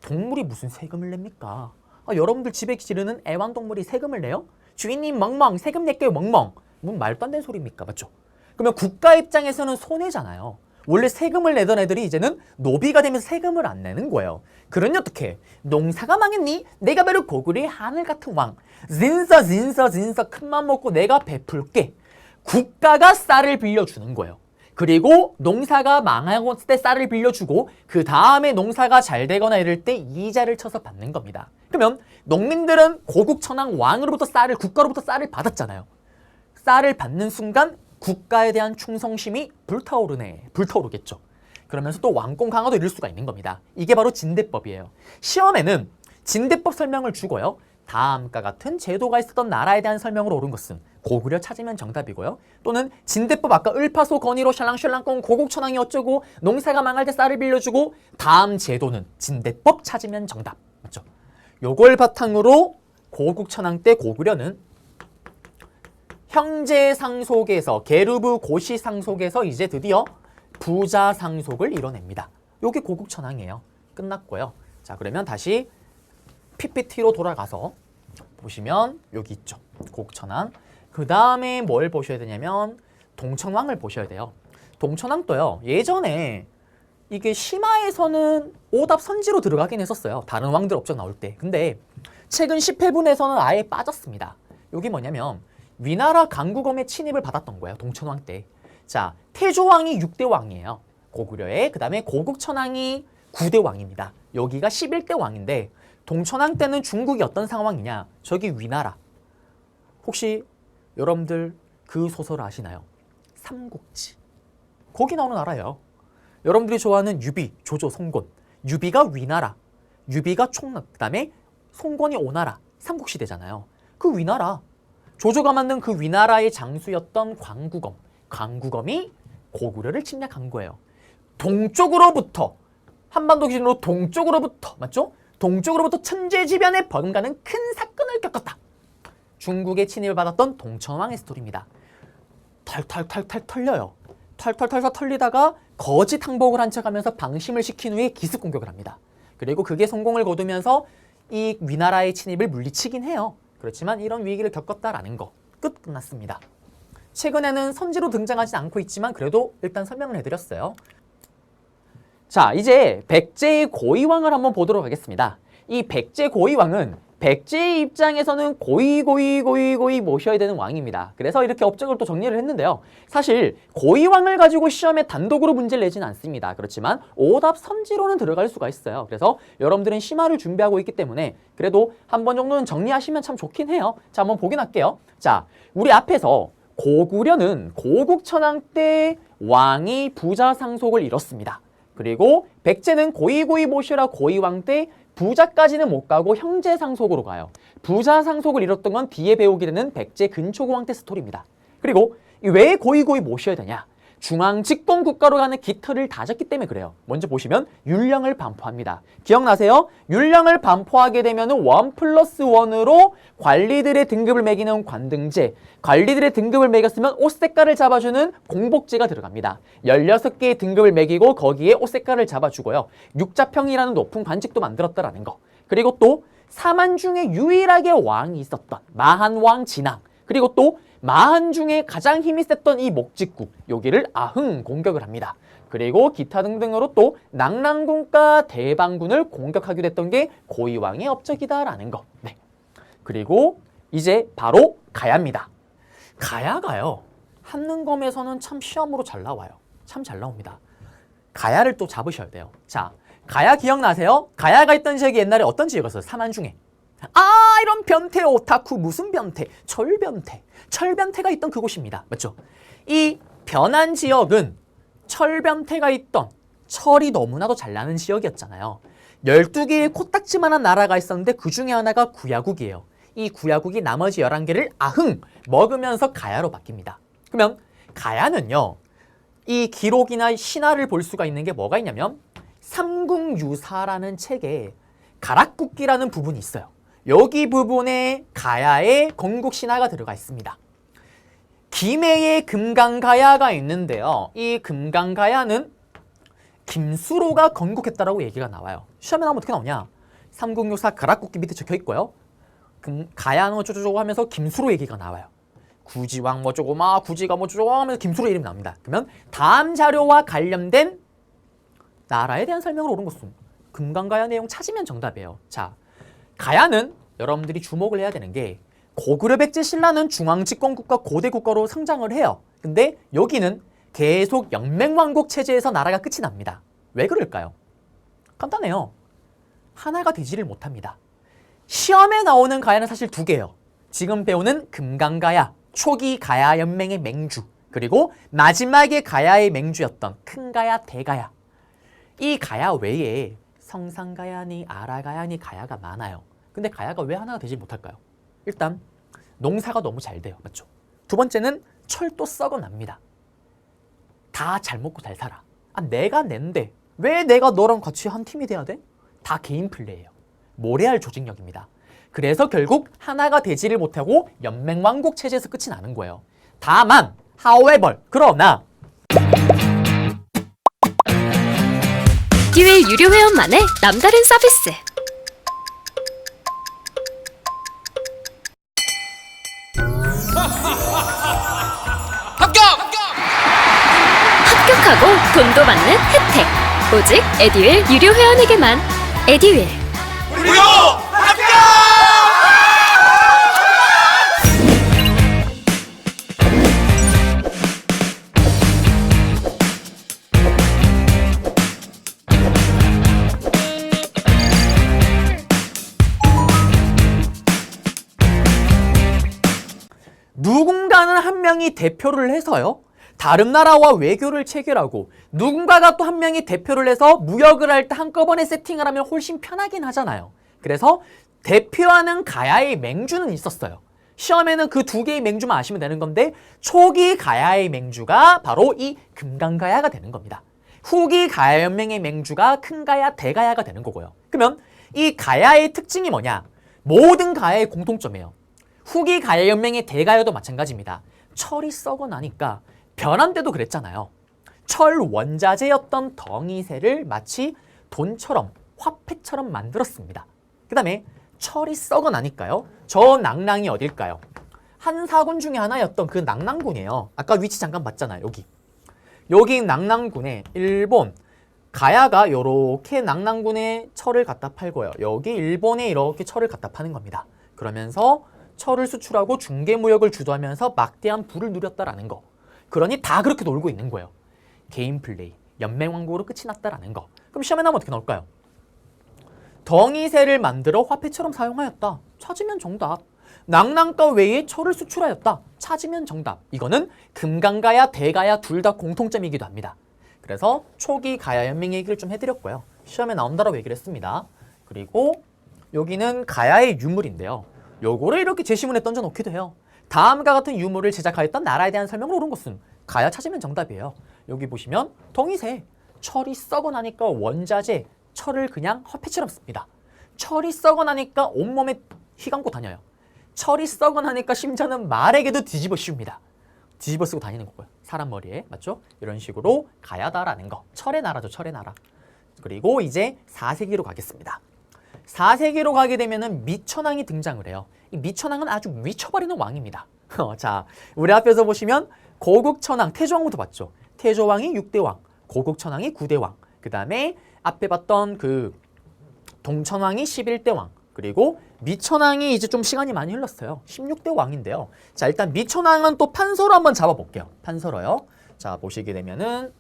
동물이 무슨 세금을 냅니까? 여러분들 집에 기르는 애완동물이 세금을 내요? 주인님 멍멍 세금 낼게요 멍멍. 뭔 말도 안 되는 소리입니까? 맞죠? 그러면 국가 입장에서는 손해잖아요. 원래 세금을 내던 애들이 이제는 노비가 되면서 세금을 안 내는 거예요. 그러니 어떡해? 농사가 망했니? 내가 바로 고구려의 하늘 같은 왕. 진짜 큰맘 먹고 내가 베풀게. 국가가 쌀을 빌려주는 거예요. 그리고 농사가 망하고 때 쌀을 빌려주고 그 다음에 농사가 잘 되거나 이럴 때 이자를 쳐서 받는 겁니다. 그러면 농민들은 고국천왕 왕으로부터 쌀을, 국가로부터 쌀을 받았잖아요. 쌀을 받는 순간 국가에 대한 충성심이 불타오르겠죠. 그러면서 또 왕권 강화도 이룰 수가 있는 겁니다. 이게 바로 진대법이에요. 시험에는 진대법 설명을 주고요. 다음과 같은 제도가 있었던 나라에 대한 설명으로 옳은 것은 고구려 찾으면 정답이고요. 또는 진대법 아까 을파소 건의로 샬랑샬랑권 고국천왕이 어쩌고 농사가 망할 때 쌀을 빌려주고 다음 제도는 진대법 찾으면 정답. 맞죠? 요걸 바탕으로 고국천왕 때 고구려는 형제 상속에서 계류부 고시 상속에서 이제 드디어 부자 상속을 이뤄냅니다. 요게 고국천왕이에요. 끝났고요. 자, 그러면 다시 PPT로 돌아가서 보시면 여기 있죠. 고국천왕. 그 다음에 뭘 보셔야 되냐면 동천왕을 보셔야 돼요. 동천왕도요. 예전에 이게 심화에서는 오답 선지로 들어가긴 했었어요. 다른 왕들 업적 나올 때. 근데 최근 10회분에서는 아예 빠졌습니다. 여기 뭐냐면 위나라 강국엄의 침입을 받았던 거예요. 동천왕 때. 자, 태조왕이 6대 왕이에요. 고구려에. 그 다음에 고국천왕이 9대 왕입니다. 여기가 11대 왕인데 동천왕 때는 중국이 어떤 상황이냐. 저기 위나라. 혹시 여러분들 그 소설 아시나요? 삼국지. 거기 나오는 나라예요. 여러분들이 좋아하는 유비, 조조, 송곤. 유비가 위나라. 유비가 총나. 그 다음에 송곤이 오나라. 삼국시대잖아요. 그 위나라. 조조가 만든 그 위나라의 장수였던 광국엄. 광국엄이 고구려를 침략한 거예요. 동쪽으로부터 한반도 기준으로 동쪽으로부터 맞죠? 동쪽으로부터 천재지변에 버금가는 큰 사건을 겪었다. 중국의 침입을 받았던 동천왕의 스토리입니다. 털털털털 털려요. 털털털털 털리다가 거짓 항복을 한 척하면서 방심을 시킨 후에 기습 공격을 합니다. 그리고 그게 성공을 거두면서 이 위나라의 침입을 물리치긴 해요. 그렇지만 이런 위기를 겪었다라는 거. 끝났습니다. 최근에는 선지로 등장하지 않고 있지만 그래도 일단 설명을 해드렸어요. 자, 이제 백제의 고위왕을 한번 보도록 하겠습니다. 이 백제 고위왕은 백제의 입장에서는 고이 모셔야 되는 왕입니다. 그래서 이렇게 업적을 또 정리를 했는데요. 사실 고위왕을 가지고 시험에 단독으로 문제를 내지는 않습니다. 그렇지만 오답 선지로는 들어갈 수가 있어요. 그래서 여러분들은 심화를 준비하고 있기 때문에 그래도 한 번 정도는 정리하시면 참 좋긴 해요. 자, 한번 보긴 할게요. 자, 우리 앞에서 고구려는 고국천왕 때 왕이 부자 상속을 이뤘습니다. 그리고 백제는 고이 모셔라 고위왕 때 부자까지는 못 가고 형제 상속으로 가요. 부자 상속을 이뤘던 건 뒤에 배우게 되는 백제 근초고왕 때 스토리입니다. 그리고 왜 고이 모셔야 되냐? 중앙 집권 국가로 가는 기틀을 다졌기 때문에 그래요. 먼저 보시면 율령을 반포합니다. 기억나세요? 율령을 반포하게 되면 1+1으로 관리들의 등급을 매기는 관등제, 관리들의 등급을 매겼으면 옷 색깔을 잡아주는 공복제가 들어갑니다. 16개의 등급을 매기고 거기에 옷 색깔을 잡아주고요. 육자평이라는 높은 관직도 만들었다라는 거. 그리고 또 사만 중에 유일하게 왕이 있었던 마한왕 진왕, 그리고 또 마한 중에 가장 힘이 셌던 이 목직국, 여기를 아흥 공격을 합니다. 그리고 기타 등등으로 또 낙랑군과 대방군을 공격하기도 했던 게 고이왕의 업적이다라는 거. 네. 그리고 이제 바로 가야입니다. 가야가요. 한능검에서는 참 시험으로 잘 나와요. 참 잘 나옵니다. 가야를 또 잡으셔야 돼요. 자, 가야 기억나세요? 가야가 있던 지역이 옛날에 어떤 지역이었어요? 사만 중에. 아, 이런 변태 오타쿠 무슨 변태? 철변태. 철변태가 있던 그곳입니다. 맞죠? 이 변한 지역은 철변태가 있던 철이 너무나도 잘 나는 지역이었잖아요. 12개의 코딱지만한 나라가 있었는데 그 중에 하나가 구야국이에요. 이 구야국이 나머지 11개를 아흥 먹으면서 가야로 바뀝니다. 그러면 가야는요. 이 기록이나 신화를 볼 수가 있는 게 뭐가 있냐면 삼국유사라는 책에 가락국기라는 부분이 있어요. 여기 부분에 가야의 건국신화가 들어가 있습니다. 김해에 금강가야가 있는데요. 이 금강가야는 김수로가 건국했다라고 얘기가 나와요. 시험에 나오면 어떻게 나오냐? 삼국유사 가락국기 밑에 적혀 있고요. 가야는 어쩌고저쩌고 하면서 김수로 얘기가 나와요. 구지왕 뭐쩌고 막 구지가 뭐쩌고 하면서 김수로 이름이 나옵니다. 그러면 다음 자료와 관련된 나라에 대한 설명을 옳은 것은 금강가야 내용 찾으면 정답이에요. 자, 가야는 여러분들이 주목을 해야 되는 게 고구려 백제 신라는 중앙집권국가 고대국가로 성장을 해요. 근데 여기는 계속 연맹왕국 체제에서 나라가 끝이 납니다. 왜 그럴까요? 간단해요. 하나가 되지를 못합니다. 시험에 나오는 가야는 사실 두 개예요. 지금 배우는 금강가야, 초기 가야 연맹의 맹주, 그리고 마지막에 가야의 맹주였던 큰가야, 대가야. 이 가야 외에 성상가야니 아라가야니 가야가 많아요. 근데 가야가 왜 하나가 되지 못할까요? 일단 농사가 너무 잘 돼요. 맞죠? 두 번째는 철도 썩어납니다. 다 잘 먹고 잘 살아. 아, 내가 낸데 왜 내가 너랑 같이 한 팀이 돼야 돼? 다 개인 플레이예요. 모래알 조직력입니다. 그래서 결국 하나가 되지를 못하고 연맹왕국 체제에서 끝이 나는 거예요. 다만 however 그러나 듀얼 유료 회원만의 남다른 서비스. 합격하고 돈도 받는 혜택. 오직 에듀윌 유료 회원에게만. 에듀윌. 무료 합격! 누군가는 한 명이 대표를 해서요. 다른 나라와 외교를 체결하고 누군가가 또 한 명이 대표를 해서 무역을 할 때 한꺼번에 세팅을 하면 훨씬 편하긴 하잖아요. 그래서 대표하는 가야의 맹주는 있었어요. 시험에는 그 두 개의 맹주만 아시면 되는 건데 초기 가야의 맹주가 바로 이 금강가야가 되는 겁니다. 후기 가야연맹의 맹주가 큰가야, 대가야가 되는 거고요. 그러면 이 가야의 특징이 뭐냐? 모든 가야의 공통점이에요. 후기 가야연맹의 대가야도 마찬가지입니다. 철이 썩어 나니까 변한 때도 그랬잖아요. 철 원자재였던 덩이새를 마치 돈처럼 화폐처럼 만들었습니다. 그 다음에 철이 썩어 나니까요. 저 낭랑이 어딜까요? 한사군 중에 하나였던 그 낭랑군이에요. 아까 위치 잠깐 봤잖아요. 여기 낭랑군에 일본 가야가 이렇게 낭랑군에 철을 갖다 팔고요. 여기 일본에 이렇게 철을 갖다 파는 겁니다. 그러면서 철을 수출하고 중개무역을 주도하면서 막대한 부를 누렸다라는 거. 그러니 다 그렇게 놀고 있는 거예요. 개인 플레이, 연맹왕국으로 끝이 났다라는 거. 그럼 시험에 나오면 어떻게 나올까요? 덩이새를 만들어 화폐처럼 사용하였다. 찾으면 정답. 낭랑가 외에 철을 수출하였다. 찾으면 정답. 이거는 금강가야, 대가야 둘 다 공통점이기도 합니다. 그래서 초기 가야 연맹 얘기를 좀 해드렸고요. 시험에 나온다라고 얘기를 했습니다. 그리고 여기는 가야의 유물인데요. 요거를 이렇게 제시문에 던져놓기도 해요. 다음과 같은 유물을 제작하였던 나라에 대한 설명을 옳은 것은 가야 찾으면 정답이에요. 여기 보시면 덩이새, 철이 썩어 나니까 원자재, 철을 그냥 화폐처럼 씁니다. 철이 썩어 나니까 온몸에 휘감고 다녀요. 철이 썩어 나니까 심지어는 말에게도 뒤집어 씌웁니다. 뒤집어 쓰고 다니는 거고요. 사람 머리에, 맞죠? 이런 식으로 가야다라는 거. 철의 나라죠, 철의 나라. 그리고 이제 4세기로 가겠습니다. 4세기로 가게 되면은 미천왕이 등장을 해요. 이 미천왕은 아주 미쳐버리는 왕입니다. 자, 우리 앞에서 보시면 고국천왕, 태조왕부터 봤죠. 태조왕이 6대왕, 고국천왕이 9대왕, 그 다음에 앞에 봤던 그 동천왕이 11대왕, 그리고 미천왕이 이제 좀 시간이 많이 흘렀어요. 16대 왕인데요. 자, 일단 미천왕은 또 판서로 한번 잡아볼게요. 판서로요. 자, 보시게 되면은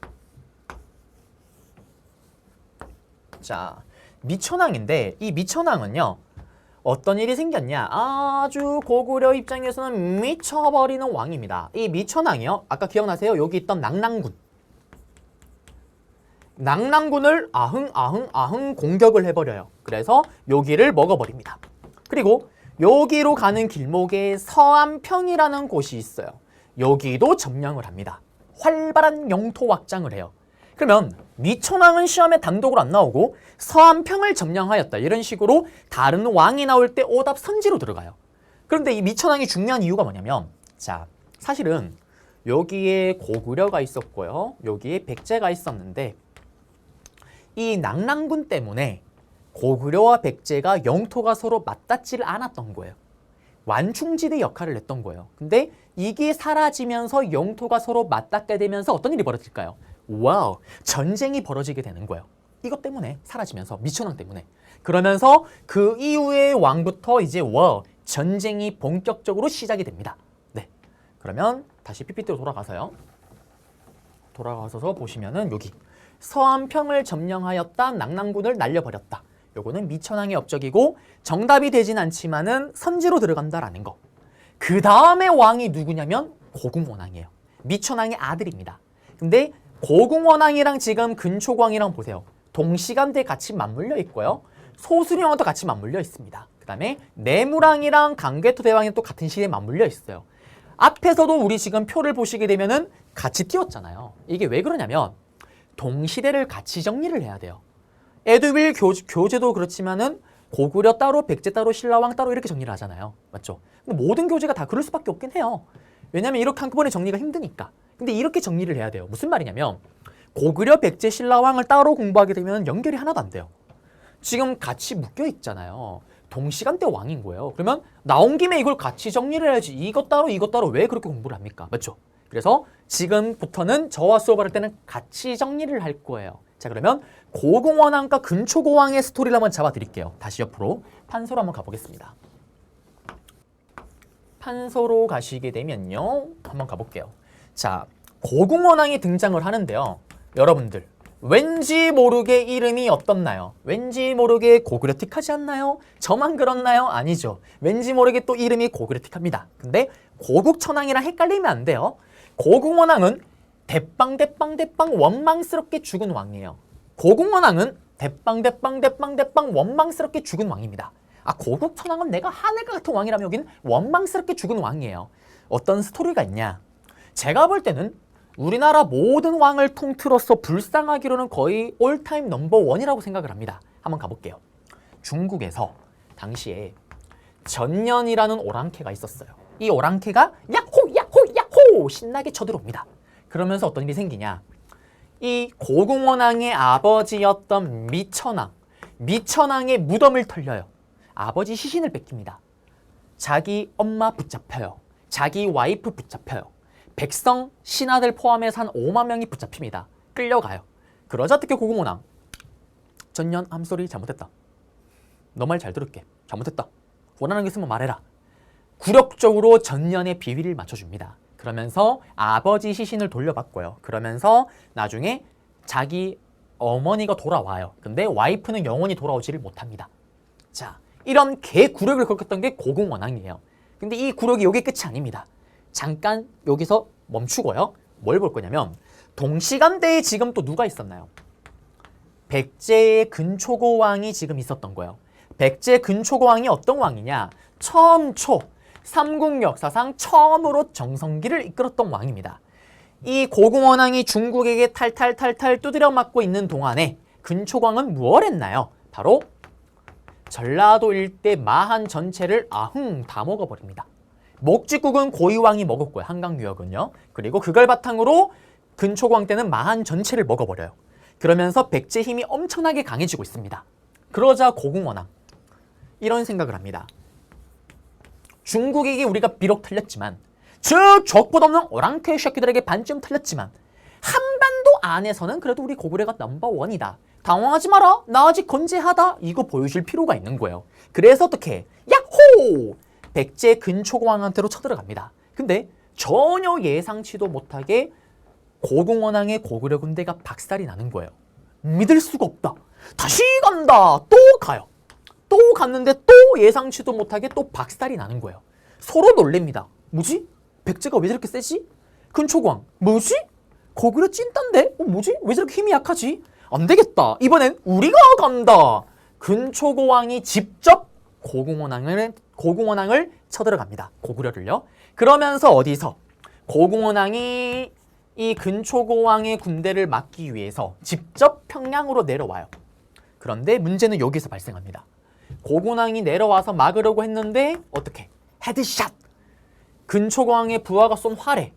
자, 미천왕인데 이 미천왕은요. 어떤 일이 생겼냐? 아주 고구려 입장에서는 미쳐버리는 왕입니다. 이 미천왕이요. 아까 기억나세요? 여기 있던 낭랑군. 낭랑군을 아흥 공격을 해버려요. 그래서 여기를 먹어버립니다. 그리고 여기로 가는 길목에 서안평이라는 곳이 있어요. 여기도 점령을 합니다. 활발한 영토 확장을 해요. 그러면 미천왕은 시험에 단독으로 안 나오고 서안평을 점령하였다. 이런 식으로 다른 왕이 나올 때 오답 선지로 들어가요. 그런데 이 미천왕이 중요한 이유가 뭐냐면 자, 사실은 여기에 고구려가 있었고요. 여기에 백제가 있었는데 이 낭랑군 때문에 고구려와 백제가 영토가 서로 맞닿지를 않았던 거예요. 완충지대 역할을 했던 거예요. 근데 이게 사라지면서 영토가 서로 맞닿게 되면서 어떤 일이 벌어질까요? 와우, 전쟁이 벌어지게 되는 거예요. 이것 때문에 사라지면서, 미천왕 때문에. 그러면서 그 이후의 왕부터 이제 전쟁이 본격적으로 시작이 됩니다. 네, 그러면 다시 PPT로 돌아가서 보시면은 여기 서안평을 점령하였다, 낙랑군을 날려버렸다. 요거는 미천왕의 업적이고 정답이 되진 않지만은 선지로 들어간다라는 거. 그 다음에 왕이 누구냐면 고궁원왕이에요. 미천왕의 아들입니다. 근데 고궁원왕이랑 지금 근초광이랑 보세요. 동시간대에 같이 맞물려 있고요. 소수령왕도 같이 맞물려 있습니다. 그 다음에 내무랑이랑 강개토 대왕이 또 같은 시기에 맞물려 있어요. 앞에서도 우리 지금 표를 보시게 되면은 같이 띄웠잖아요. 이게 왜 그러냐면 동시대를 같이 정리를 해야 돼요. 에드윌 교재도 그렇지만은 고구려 따로, 백제 따로, 신라왕 따로 이렇게 정리를 하잖아요. 맞죠? 모든 교재가 다 그럴 수밖에 없긴 해요. 왜냐면 이렇게 한꺼번에 정리가 힘드니까. 근데 이렇게 정리를 해야 돼요. 무슨 말이냐면 고구려, 백제, 신라왕을 따로 공부하게 되면 연결이 하나도 안 돼요. 지금 같이 묶여 있잖아요. 동시간대 왕인 거예요. 그러면 나온 김에 이걸 같이 정리를 해야지. 이것 따로 왜 그렇게 공부를 합니까? 맞죠? 그래서 지금부터는 저와 수업을 할 때는 같이 정리를 할 거예요. 자, 그러면 고궁원왕과 근초고왕의 스토리를 한번 잡아드릴게요. 다시 옆으로 판서로 한번 가보겠습니다. 판서로 가시게 되면요, 한번 가볼게요. 자, 고궁원왕이 등장을 하는데요. 여러분들 왠지 모르게 이름이 어떻나요? 왠지 모르게 고구려틱하지 않나요? 저만 그렇나요? 아니죠. 왠지 모르게 또 이름이 고구려틱합니다. 근데 고국천왕이랑 헷갈리면 안 돼요. 고궁원왕은 대빵 원망스럽게 죽은 왕이에요. 고궁원왕은 대빵 원망스럽게 죽은 왕입니다. 아, 고국천왕은 내가 하늘과 같은 왕이라면 여기는 원망스럽게 죽은 왕이에요. 어떤 스토리가 있냐? 제가 볼 때는 우리나라 모든 왕을 통틀어서 불쌍하기로는 거의 올타임 넘버 원이라고 생각을 합니다. 한번 가볼게요. 중국에서 당시에 전년이라는 오랑캐가 있었어요. 이 오랑캐가 야호 신나게 쳐들어옵니다. 그러면서 어떤 일이 생기냐? 이 고궁원왕의 아버지였던 미천왕의 무덤을 털려요. 아버지 시신을 뺏깁니다. 자기 엄마 붙잡혀요. 자기 와이프 붙잡혀요. 백성, 신하들 포함해서 한 5만 명이 붙잡힙니다. 끌려가요. 그러자 특히 고궁원왕, 전년 암소리 잘못했다. 너 말 잘 들을게. 잘못했다. 원하는 게 있으면 말해라. 굴욕적으로 전년의 비위를 맞춰줍니다. 그러면서 아버지 시신을 돌려받고요. 그러면서 나중에 자기 어머니가 돌아와요. 근데 와이프는 영원히 돌아오지를 못합니다. 자, 이런 개굴욕을 겪었던 게 고궁원왕이에요. 근데 이 굴욕이 여기 끝이 아닙니다. 잠깐 여기서 멈추고요. 뭘 볼 거냐면 동시간대에 지금 또 누가 있었나요? 백제의 근초고왕이 지금 있었던 거예요. 백제 근초고왕이 어떤 왕이냐? 처음초 삼국 역사상 처음으로 정성기를 이끌었던 왕입니다. 이 고궁원왕이 중국에게 탈탈 두드려 맞고 있는 동안에 근초고왕은 무엇을 했나요? 바로 전라도 일대 마한 전체를 다 먹어버립니다. 목직국은 고이왕이 먹었고요. 한강유역은요. 그리고 그걸 바탕으로 근초고왕 때는 마한 전체를 먹어버려요. 그러면서 백제 힘이 엄청나게 강해지고 있습니다. 그러자 고궁원왕 이런 생각을 합니다. 중국에게 우리가 비록 틀렸지만 즉 적보없는 오랑캐 새끼들에게 반쯤 틀렸지만 한반도 안에서는 그래도 우리 고구려가 넘버원이다. 당황하지 마라. 나 아직 건재하다. 이거 보여줄 필요가 있는 거예요. 그래서 어떻게? 야호! 백제 근초고왕한테로 쳐들어갑니다. 근데 전혀 예상치도 못하게 고궁원왕의 고구려 군대가 박살이 나는 거예요. 믿을 수가 없다. 다시 간다. 또 가요. 또 갔는데 또 예상치도 못하게 또 박살이 나는 거예요. 서로 놀랍니다. 뭐지? 백제가 왜 저렇게 세지? 근초고왕 뭐지? 고구려 찐딴데? 뭐지? 왜 저렇게 힘이 약하지? 안 되겠다. 이번엔 우리가 간다. 근초고왕이 직접 고궁원왕을 쳐들어갑니다. 고구려를요. 그러면서 어디서 고궁원왕이 이 근초고왕의 군대를 막기 위해서 직접 평양으로 내려와요. 그런데 문제는 여기서 발생합니다. 고궁왕이 내려와서 막으려고 했는데 어떻게? 헤드샷! 근초고왕의 부하가 쏜 활에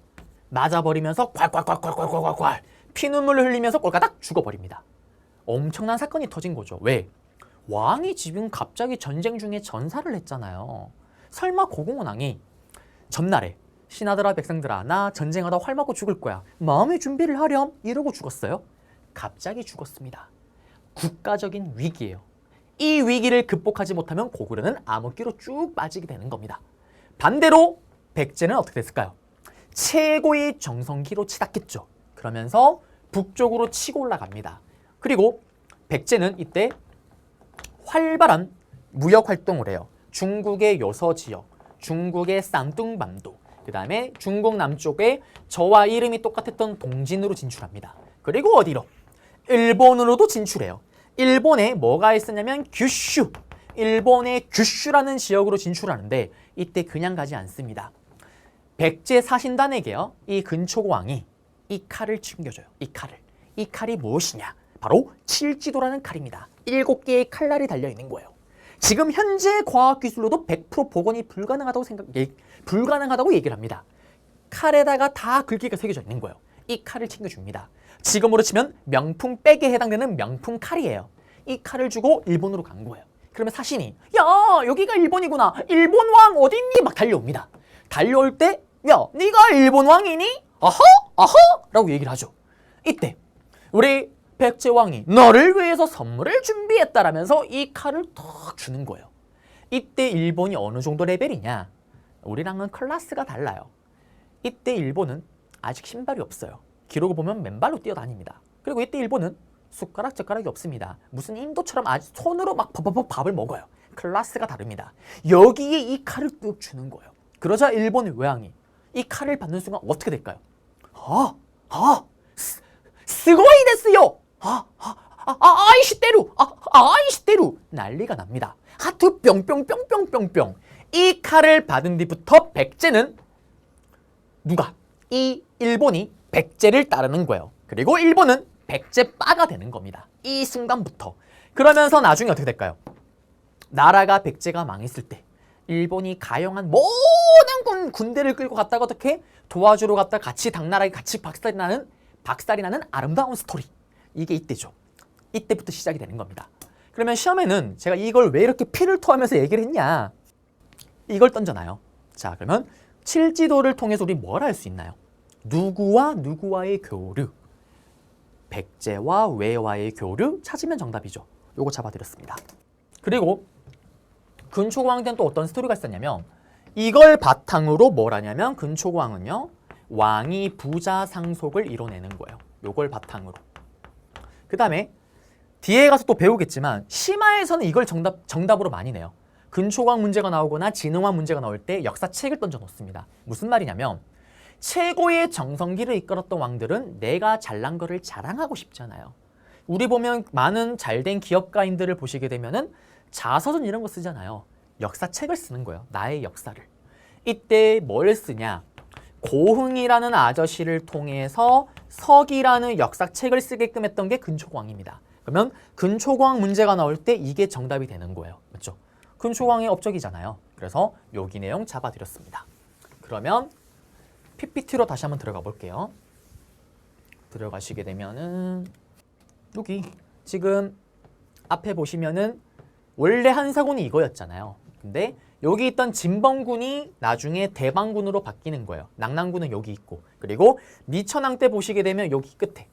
맞아버리면서 콸 피눈물을 흘리면서 꼴까닥 죽어버립니다. 엄청난 사건이 터진 거죠. 왜? 왕이 지금 갑자기 전쟁 중에 전사를 했잖아요. 설마 고공원왕이 전날에 신하들아 백성들아 나 전쟁하다 활 맞고 죽을 거야. 마음의 준비를 하렴 이러고 죽었어요? 갑자기 죽었습니다. 국가적인 위기예요. 이 위기를 극복하지 못하면 고구려는 암흑기로 쭉 빠지게 되는 겁니다. 반대로 백제는 어떻게 됐을까요? 최고의 정성기로 치닫겠죠. 그러면서 북쪽으로 치고 올라갑니다. 그리고 백제는 이때 활발한 무역 활동을 해요. 중국의 요서 지역, 중국의 쌍둥반도, 그 다음에 중국 남쪽에 저와 이름이 똑같았던 동진으로 진출합니다. 그리고 어디로? 일본으로도 진출해요. 일본에 뭐가 있었냐면 규슈, 일본의 규슈라는 지역으로 진출하는데 이때 그냥 가지 않습니다. 백제 사신단에게요, 이 근초고왕이 이 칼을 챙겨줘요. 이 칼이 무엇이냐? 바로 칠지도라는 칼입니다. 7개의 칼날이 달려있는 거예요. 지금 현재 과학기술로도 100% 복원이 불가능하다고 얘기를 합니다. 칼에다가 다 글귀가 새겨져 있는 거예요. 이 칼을 챙겨줍니다. 지금으로 치면 명품 백에 해당되는 명품 칼이에요. 이 칼을 주고 일본으로 간 거예요. 그러면 사신이 야 여기가 일본이구나. 일본 왕 어딨니? 막 달려옵니다. 달려올 때 야 네가 일본 왕이니? 아하? 아하? 라고 얘기를 하죠. 이때 우리 백제 왕이 너를 위해서 선물을 준비했다라면서 이 칼을 탁 주는 거예요. 이때 일본이 어느 정도 레벨이냐? 우리랑은 클래스가 달라요. 이때 일본은 아직 신발이 없어요. 기록을 보면 맨발로 뛰어다닙니다. 그리고 이때 일본은 숟가락 젓가락이 없습니다. 무슨 인도처럼 아주 손으로 막 밥을 먹어요. 클래스가 다릅니다. 여기에 이 칼을 뚝 주는 거예요. 그러자 일본의 외왕이 이 칼을 받는 순간 어떻게 될까요? 스고이 데스요! 아이시테루! 난리가 납니다. 하트 뿅뿅뿅뿅뿅뿅. 이 칼을 받은 뒤부터 백제는 이 일본이 백제를 따르는 거예요. 그리고 일본은 백제 빠가 되는 겁니다. 이 순간부터. 그러면서 나중에 어떻게 될까요? 나라가 백제가 망했을 때 일본이 가용한 모든 군대를 끌고 갔다가 어떻게 도와주러 갔다 같이 당나라에 같이 박살이 나는 아름다운 스토리. 이게 이때죠. 이때부터 시작이 되는 겁니다. 그러면 시험에는 제가 이걸 왜 이렇게 피를 토하면서 얘기를 했냐? 이걸 던져놔요. 자, 그러면 칠지도를 통해서 우리 뭘 할 수 있나요? 누구와 누구와의 교류, 백제와 왜와의 교류 찾으면 정답이죠. 요거 잡아드렸습니다. 그리고 근초고왕 때는 또 어떤 스토리가 있었냐면 이걸 바탕으로 뭘 하냐면 근초고왕은요 왕이 부자 상속을 이뤄내는 거예요. 요걸 바탕으로. 그 다음에 뒤에 가서 또 배우겠지만 심화에서는 이걸 정답으로 많이 내요. 근초고왕 문제가 나오거나 진흥왕 문제가 나올 때 역사책을 던져 놓습니다. 무슨 말이냐면 최고의 정성기를 이끌었던 왕들은 내가 잘난 거를 자랑하고 싶잖아요. 우리 보면 많은 잘된 기업가인들을 보시게 되면은 자서전 이런 거 쓰잖아요. 역사책을 쓰는 거예요. 나의 역사를. 이때 뭘 쓰냐? 고흥이라는 아저씨를 통해서 석이라는 역사책을 쓰게끔 했던 게 근초고왕입니다. 그러면 근초고왕 문제가 나올 때 이게 정답이 되는 거예요. 맞죠? 근초고왕의 업적이잖아요. 그래서 여기 내용 잡아드렸습니다. 그러면 PPT로 다시 한번 들어가 볼게요. 들어가시게 되면은 여기 지금 앞에 보시면은 원래 한사군이 이거였잖아요. 근데 여기 있던 진범군이 나중에 대방군으로 바뀌는 거예요. 낙랑군은 여기 있고, 그리고 미천왕 때 보시게 되면 여기 끝에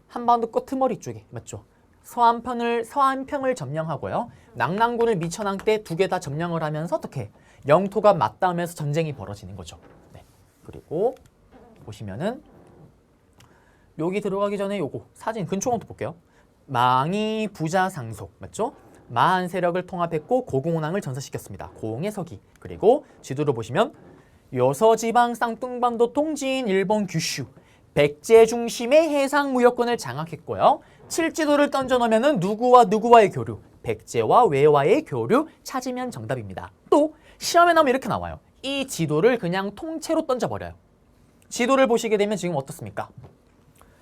한반도 끄트머리 쪽에, 맞죠? 서안평을 점령하고요. 낙랑군을 미천왕 때 2개 다 점령을 하면서 어떻게 영토가 맞닿으면서 전쟁이 벌어지는 거죠. 네. 그리고 보시면은 여기 들어가기 전에 요거 사진 근초공도 볼게요. 망이 부자 상속, 맞죠? 마한 세력을 통합했고 고공원왕을 전사시켰습니다. 고흥의 서기. 그리고 지도를 보시면 요서지방 쌍둥반도 통진 일본 규슈 백제 중심의 해상 무역권을 장악했고요. 칠지도를 던져놓으면 누구와 누구와의 교류, 백제와 왜와의 교류 찾으면 정답입니다. 또 시험에 나오면 이렇게 나와요. 이 지도를 그냥 통째로 던져버려요. 지도를 보시게 되면 지금 어떻습니까?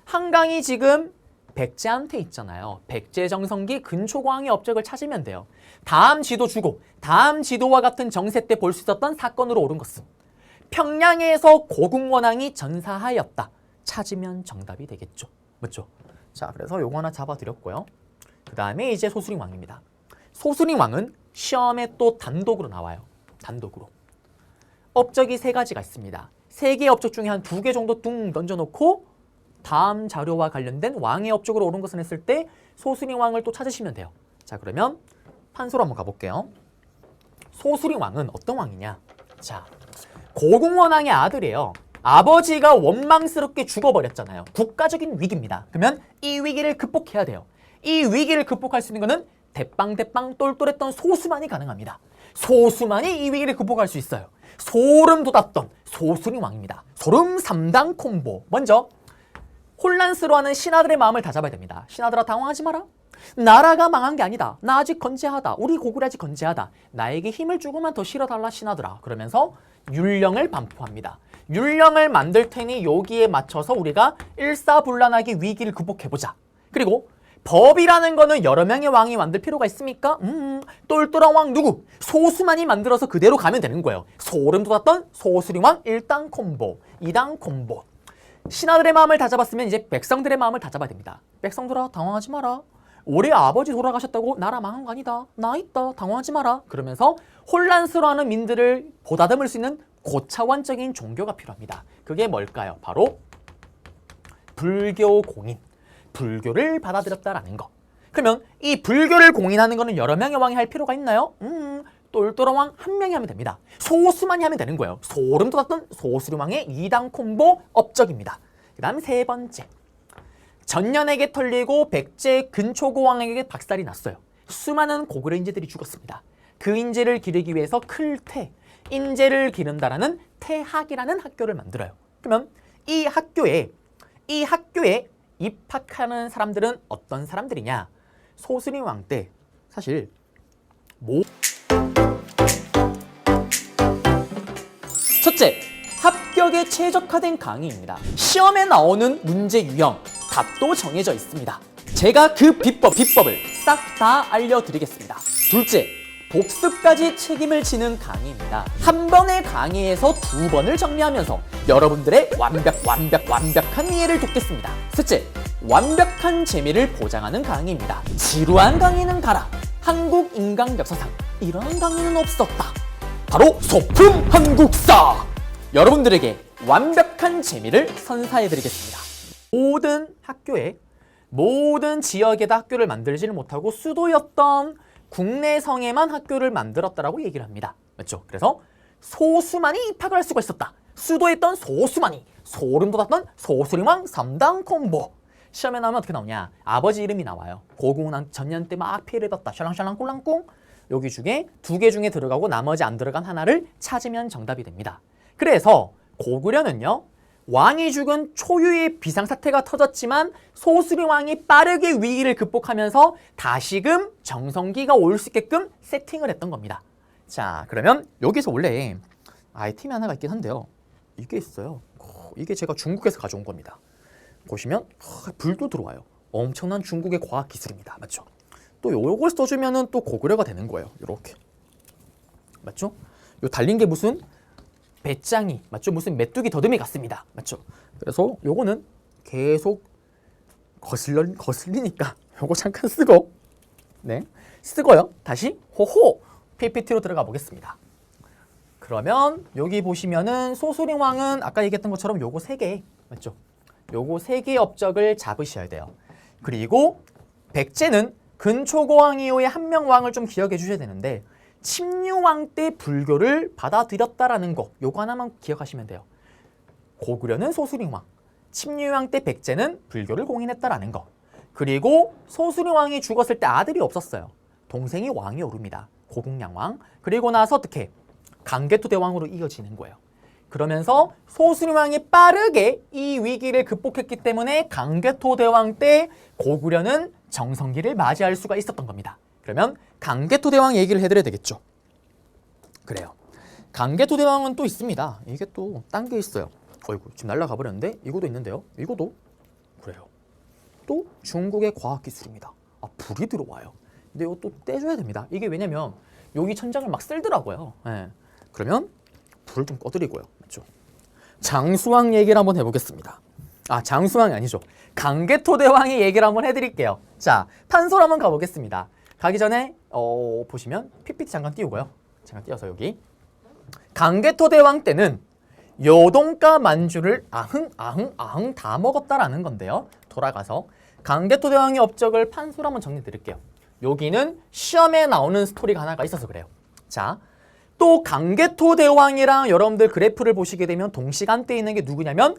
한강이 지금 백제한테 있잖아요. 백제 정성기 근초고왕의 업적을 찾으면 돼요. 다음 지도 주고 다음 지도와 같은 정세 때 볼 수 있었던 사건으로 옳은 것은 평양에서 고궁원왕이 전사하였다. 찾으면 정답이 되겠죠. 맞죠? 자, 그래서 요거 하나 잡아드렸고요. 그 다음에 이제 소수림왕입니다. 소수림왕은 시험에 또 단독으로 나와요. 단독으로. 업적이 3가지가 있습니다. 3개의 업적 중에 한 2개 정도 뚱 던져놓고 다음 자료와 관련된 왕의 업적으로 옳은 것을 했을 때 소수리 왕을 또 찾으시면 돼요. 자, 그러면 판소로 한번 가볼게요. 소수리 왕은 어떤 왕이냐? 자, 고궁원왕의 아들이에요. 아버지가 원망스럽게 죽어버렸잖아요. 국가적인 위기입니다. 그러면 이 위기를 극복해야 돼요. 이 위기를 극복할 수 있는 것은 대빵대빵 똘똘했던 소수만이 가능합니다. 소수만이 이 위기를 극복할 수 있어요. 소름 돋았던 소수리 왕입니다. 소름 3당 콤보. 먼저 혼란스러워하는 신하들의 마음을 다잡아야 됩니다. 신하들아, 당황하지 마라. 나라가 망한 게 아니다. 나 아직 건재하다. 우리 고구려 아직 건재하다. 나에게 힘을 조금만 더 실어달라, 신하들아. 그러면서 율령을 반포합니다. 율령을 만들 테니 여기에 맞춰서 우리가 일사불란하게 위기를 극복해보자. 그리고 법이라는 거는 여러 명의 왕이 만들 필요가 있습니까? 똘똘한 왕 누구? 소수만이 만들어서 그대로 가면 되는 거예요. 소름 돋았던 소수리 왕 1당 콤보, 2당 콤보. 신하들의 마음을 다잡았으면 이제 백성들의 마음을 다잡아야 됩니다. 백성들아, 당황하지 마라. 올해 아버지 돌아가셨다고 나라 망한 거 아니다. 나 있다. 당황하지 마라. 그러면서 혼란스러워하는 민들을 보다듬을 수 있는 고차원적인 종교가 필요합니다. 그게 뭘까요? 바로 불교 공인. 불교를 받아들였다라는 거. 그러면 이 불교를 공인하는 거는 여러 명의 왕이 할 필요가 있나요? 똘똘한 왕 한 명이 하면 됩니다. 소수만이 하면 되는 거예요. 소름 돋았던 소수리 왕의 2당 콤보 업적입니다. 그 다음 3번째. 전년에게 털리고 백제 근초고왕에게 박살이 났어요. 수많은 고구려 인재들이 죽었습니다. 그 인재를 기르기 위해서 클태, 인재를 기른다라는 태학이라는 학교를 만들어요. 그러면 이 학교에 입학하는 사람들은 어떤 사람들이냐? 소수리 왕 때 사실 첫째, 합격에 최적화된 강의입니다. 시험에 나오는 문제 유형, 답도 정해져 있습니다. 제가 그 비법을 싹 다 알려드리겠습니다. 둘째, 복습까지 책임을 지는 강의입니다. 한 번의 강의에서 2번을 정리하면서 여러분들의 완벽한 이해를 돕겠습니다. 셋째, 완벽한 재미를 보장하는 강의입니다. 지루한 강의는 가라. 한국 인간 역사상 이런 강의는 없었다. 바로 소품 한국사! 여러분들에게 완벽한 재미를 선사해드리겠습니다. 모든 지역에다 학교를 만들지를 못하고 수도였던 국내 성에만 학교를 만들었다라고 얘기를 합니다. 맞죠? 그래서 소수만이 입학을 할 수가 있었다. 수도에 있던 소수만이 소름 돋았던 소수리왕 3당 콤보. 시험에 나오면 어떻게 나오냐? 아버지 이름이 나와요. 고궁왕 전년 때 막 피해를 봤다. 샬랑샬랑 꼴랑꽁. 여기 중에 2개 중에 들어가고 나머지 안 들어간 하나를 찾으면 정답이 됩니다. 그래서 고구려는요, 왕이 죽은 초유의 비상사태가 터졌지만 소수리 왕이 빠르게 위기를 극복하면서 다시금 정성기가 올 수 있게끔 세팅을 했던 겁니다. 자, 그러면 여기서 원래 아이템이 하나가 있긴 한데요. 이게 있어요. 이게 제가 중국에서 가져온 겁니다. 보시면 불도 들어와요. 엄청난 중국의 과학 기술입니다. 맞죠? 또 요걸 써주면은 또 고구려가 되는 거예요. 이렇게. 맞죠? 요 달린 게 무슨 배짱이, 맞죠? 무슨 메뚜기 더듬이 같습니다. 맞죠? 그래서 요거는 계속 거슬리니까 요거 잠깐 쓰고, 네, 쓰고요. 다시 호호 PPT로 들어가 보겠습니다. 그러면 여기 보시면은 소수리 왕은 아까 얘기했던 것처럼 요거 3개, 맞죠? 요거 3개의 업적을 잡으셔야 돼요. 그리고 백제는 근초고왕 이후에 한 명 왕을 좀 기억해 주셔야 되는데, 침류왕 때 불교를 받아들였다라는 거, 요거 하나만 기억하시면 돼요. 고구려는 소수리 왕, 침류왕 때 백제는 불교를 공인했다라는 거. 그리고 소수리 왕이 죽었을 때 아들이 없었어요. 동생이 왕이 오릅니다. 고궁양왕. 그리고 나서 어떻게? 강개토 대왕으로 이어지는 거예요. 그러면서 소수리 왕이 빠르게 이 위기를 극복했기 때문에 강개토 대왕 때 고구려는 정성기를 맞이할 수가 있었던 겁니다. 그러면 강개토 대왕 얘기를 해드려야 되겠죠. 그래요. 강개토 대왕은 또 있습니다. 이게 또 딴 게 있어요. 어이구, 지금 날라가 버렸는데 이것도 있는데요. 이것도 그래요. 또 중국의 과학기술입니다. 아, 불이 들어와요. 근데 이거 또 떼줘야 됩니다. 이게 왜냐면 여기 천장을 막 쓸더라고요. 네. 그러면 불을 좀 꺼드리고요. 맞죠? 장수왕 얘기를 한번 해보겠습니다. 아, 장수왕이 아니죠. 강개토 대왕의 얘기를 한번 해드릴게요. 자, 판소로 한번 가보겠습니다. 가기 전에 보시면 PPT 잠깐 띄우고요. 잠깐 띄워서 여기 강개토 대왕 때는 요동가 만주를 아흥 다 먹었다라는 건데요. 돌아가서 강개토 대왕의 업적을 판소로 한번 정리 드릴게요. 여기는 시험에 나오는 스토리가 하나가 있어서 그래요. 자, 또 강개토 대왕이랑 여러분들 그래프를 보시게 되면 동시간대에 있는 게 누구냐면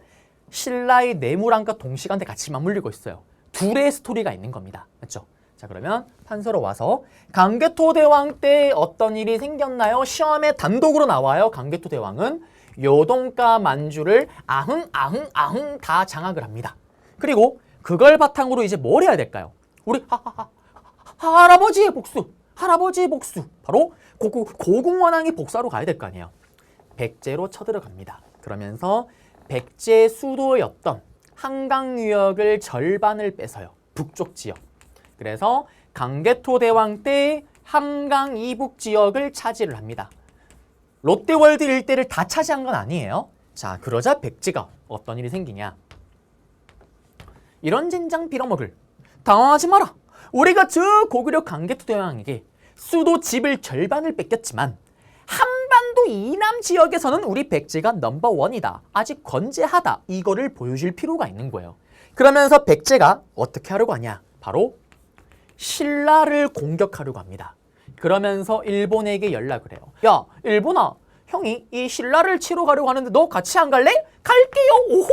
신라의 내무랑과 동시간대 같이 맞물리고 있어요. 둘의 스토리가 있는 겁니다. 맞죠? 자, 그러면 판서로 와서 강개토 대왕 때 어떤 일이 생겼나요? 시험에 단독으로 나와요. 강개토 대왕은 요동가 만주를 아흥 다 장악을 합니다. 그리고 그걸 바탕으로 이제 뭘 해야 될까요? 우리 할아버지의 복수, 할아버지의 복수. 바로 고궁원왕이 복수하러 가야 될 거 아니에요. 백제로 쳐들어갑니다. 그러면서 백제 수도였던 한강유역을 절반을 뺏어요. 북쪽 지역. 그래서 강개토 대왕 때 한강 이북 지역을 차지를 합니다. 롯데월드 일대를 다 차지한 건 아니에요. 자, 그러자 백제가 어떤 일이 생기냐. 이런 젠장 빌어먹을. 당황하지 마라. 우리가 저 고구려 강개토 대왕에게 수도 집을 절반을 뺏겼지만 한반도 이남 지역에서는 우리 백제가 넘버원이다. 아직 건재하다. 이거를 보여줄 필요가 있는 거예요. 그러면서 백제가 어떻게 하려고 하냐. 바로 신라를 공격하려고 합니다. 그러면서 일본에게 연락을 해요. 야, 일본아, 형이 이 신라를 치러 가려고 하는데 너 같이 안 갈래? 갈게요. 오호!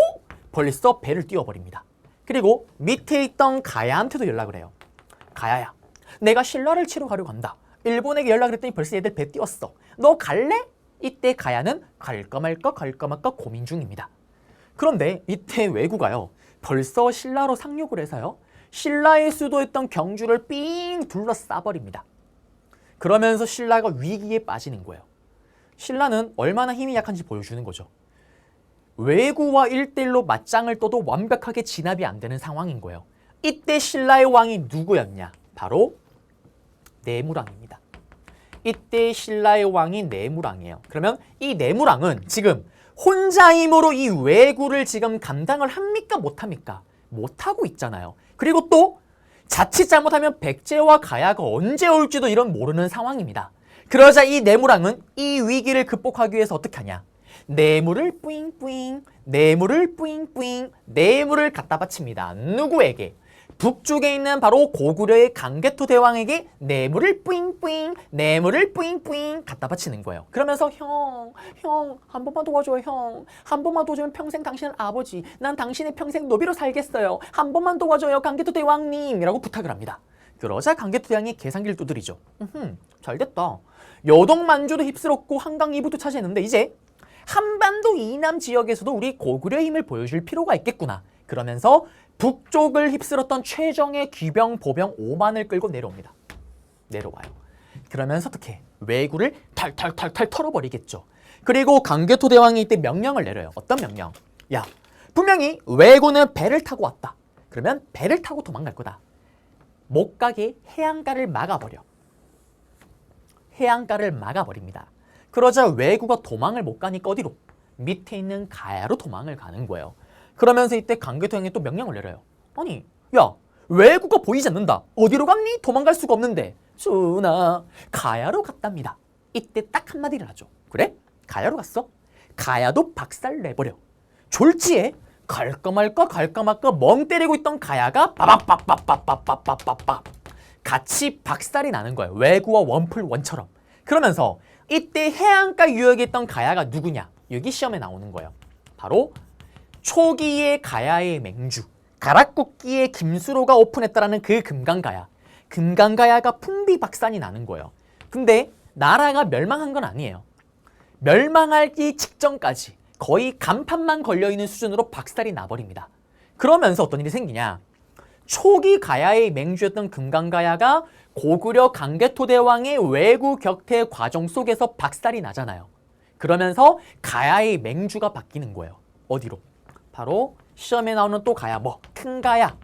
벌써 배를 띄워버립니다. 그리고 밑에 있던 가야한테도 연락을 해요. 가야야, 내가 신라를 치러 가려고 한다. 일본에게 연락을 했더니 벌써 얘들 배 띄웠어. 너 갈래? 이때 가야는 갈까 말까 고민 중입니다. 그런데 이때 왜구가요. 벌써 신라로 상륙을 해서요. 신라의 수도였던 경주를 삥 둘러싸버립니다. 그러면서 신라가 위기에 빠지는 거예요. 신라는 얼마나 힘이 약한지 보여주는 거죠. 왜구와 1대1로 맞짱을 떠도 완벽하게 진압이 안 되는 상황인 거예요. 이때 신라의 왕이 누구였냐? 바로 내무랑입니다. 이때 신라의 왕이 내무랑이에요. 그러면 이 내무랑은 지금 혼자 힘으로 이 왜구를 지금 감당을 합니까? 못합니까? 못하고 있잖아요. 그리고 또 자칫 잘못하면 백제와 가야가 언제 올지도 이런 모르는 상황입니다. 그러자 이 내무랑은 이 위기를 극복하기 위해서 어떻게 하냐? 뇌물을 뿌잉뿌잉, 뇌물을 뿌잉뿌잉, 뇌물을 갖다 바칩니다. 누구에게? 북쪽에 있는 바로 고구려의 강개토 대왕에게 뇌물을 뿌잉뿌잉, 뇌물을 뿌잉뿌잉 갖다 바치는 거예요. 그러면서 형, 한 번만 도와줘요, 형. 한 번만 도와주면 평생 당신은 아버지, 난 당신의 평생 노비로 살겠어요. 한 번만 도와줘요, 강개토 대왕님. 이라고 부탁을 합니다. 그러자 강개토 대왕이 계산기를 두드리죠. 잘됐다. 여동만주도 휩쓸었고 한강 이북도 차지했는데 이제 한반도 이남 지역에서도 우리 고구려의 힘을 보여줄 필요가 있겠구나. 그러면서 북쪽을 휩쓸었던 최정예 귀병 보병 5만을 끌고 내려옵니다. 내려와요. 그러면서 어떻게? 왜구를 탈탈탈탈 털어버리겠죠. 그리고 강개토 대왕이 이때 명령을 내려요. 어떤 명령? 야, 분명히 왜구는 배를 타고 왔다. 그러면 배를 타고 도망갈 거다. 못 가게 해안가를 막아버려. 해안가를 막아버립니다. 그러자 왜구가 도망을 못 가니까 어디로? 밑에 있는 가야로 도망을 가는 거예요. 그러면서 이때 강개토 형이 또 명령을 내려요. 아니, 야, 왜구가 보이지 않는다. 어디로 갔니? 도망갈 수가 없는데. 준아, 가야로 갔답니다. 이때 딱 한마디를 하죠. 그래? 가야로 갔어? 가야도 박살 내버려. 졸지에 갈까 말까 멍 때리고 있던 가야가 빠박빠박빠박빠박빠박 같이 박살이 나는 거예요. 왜구와 원풀원처럼. 그러면서 이때 해안가 유역에 있던 가야가 누구냐? 여기 시험에 나오는 거예요. 바로 초기의 가야의 맹주, 가락국기의 김수로가 오픈했다라는 그 금강가야. 금강가야가 풍비박산이 나는 거예요. 근데 나라가 멸망한 건 아니에요. 멸망하기 직전까지 거의 간판만 걸려있는 수준으로 박살이 나버립니다. 그러면서 어떤 일이 생기냐? 초기 가야의 맹주였던 금강가야가 고구려 강개토 대왕의 왜구 격퇴 과정 속에서 박살이 나잖아요. 그러면서 가야의 맹주가 바뀌는 거예요. 어디로? 바로 시험에 나오는 또 가야, 큰 가야.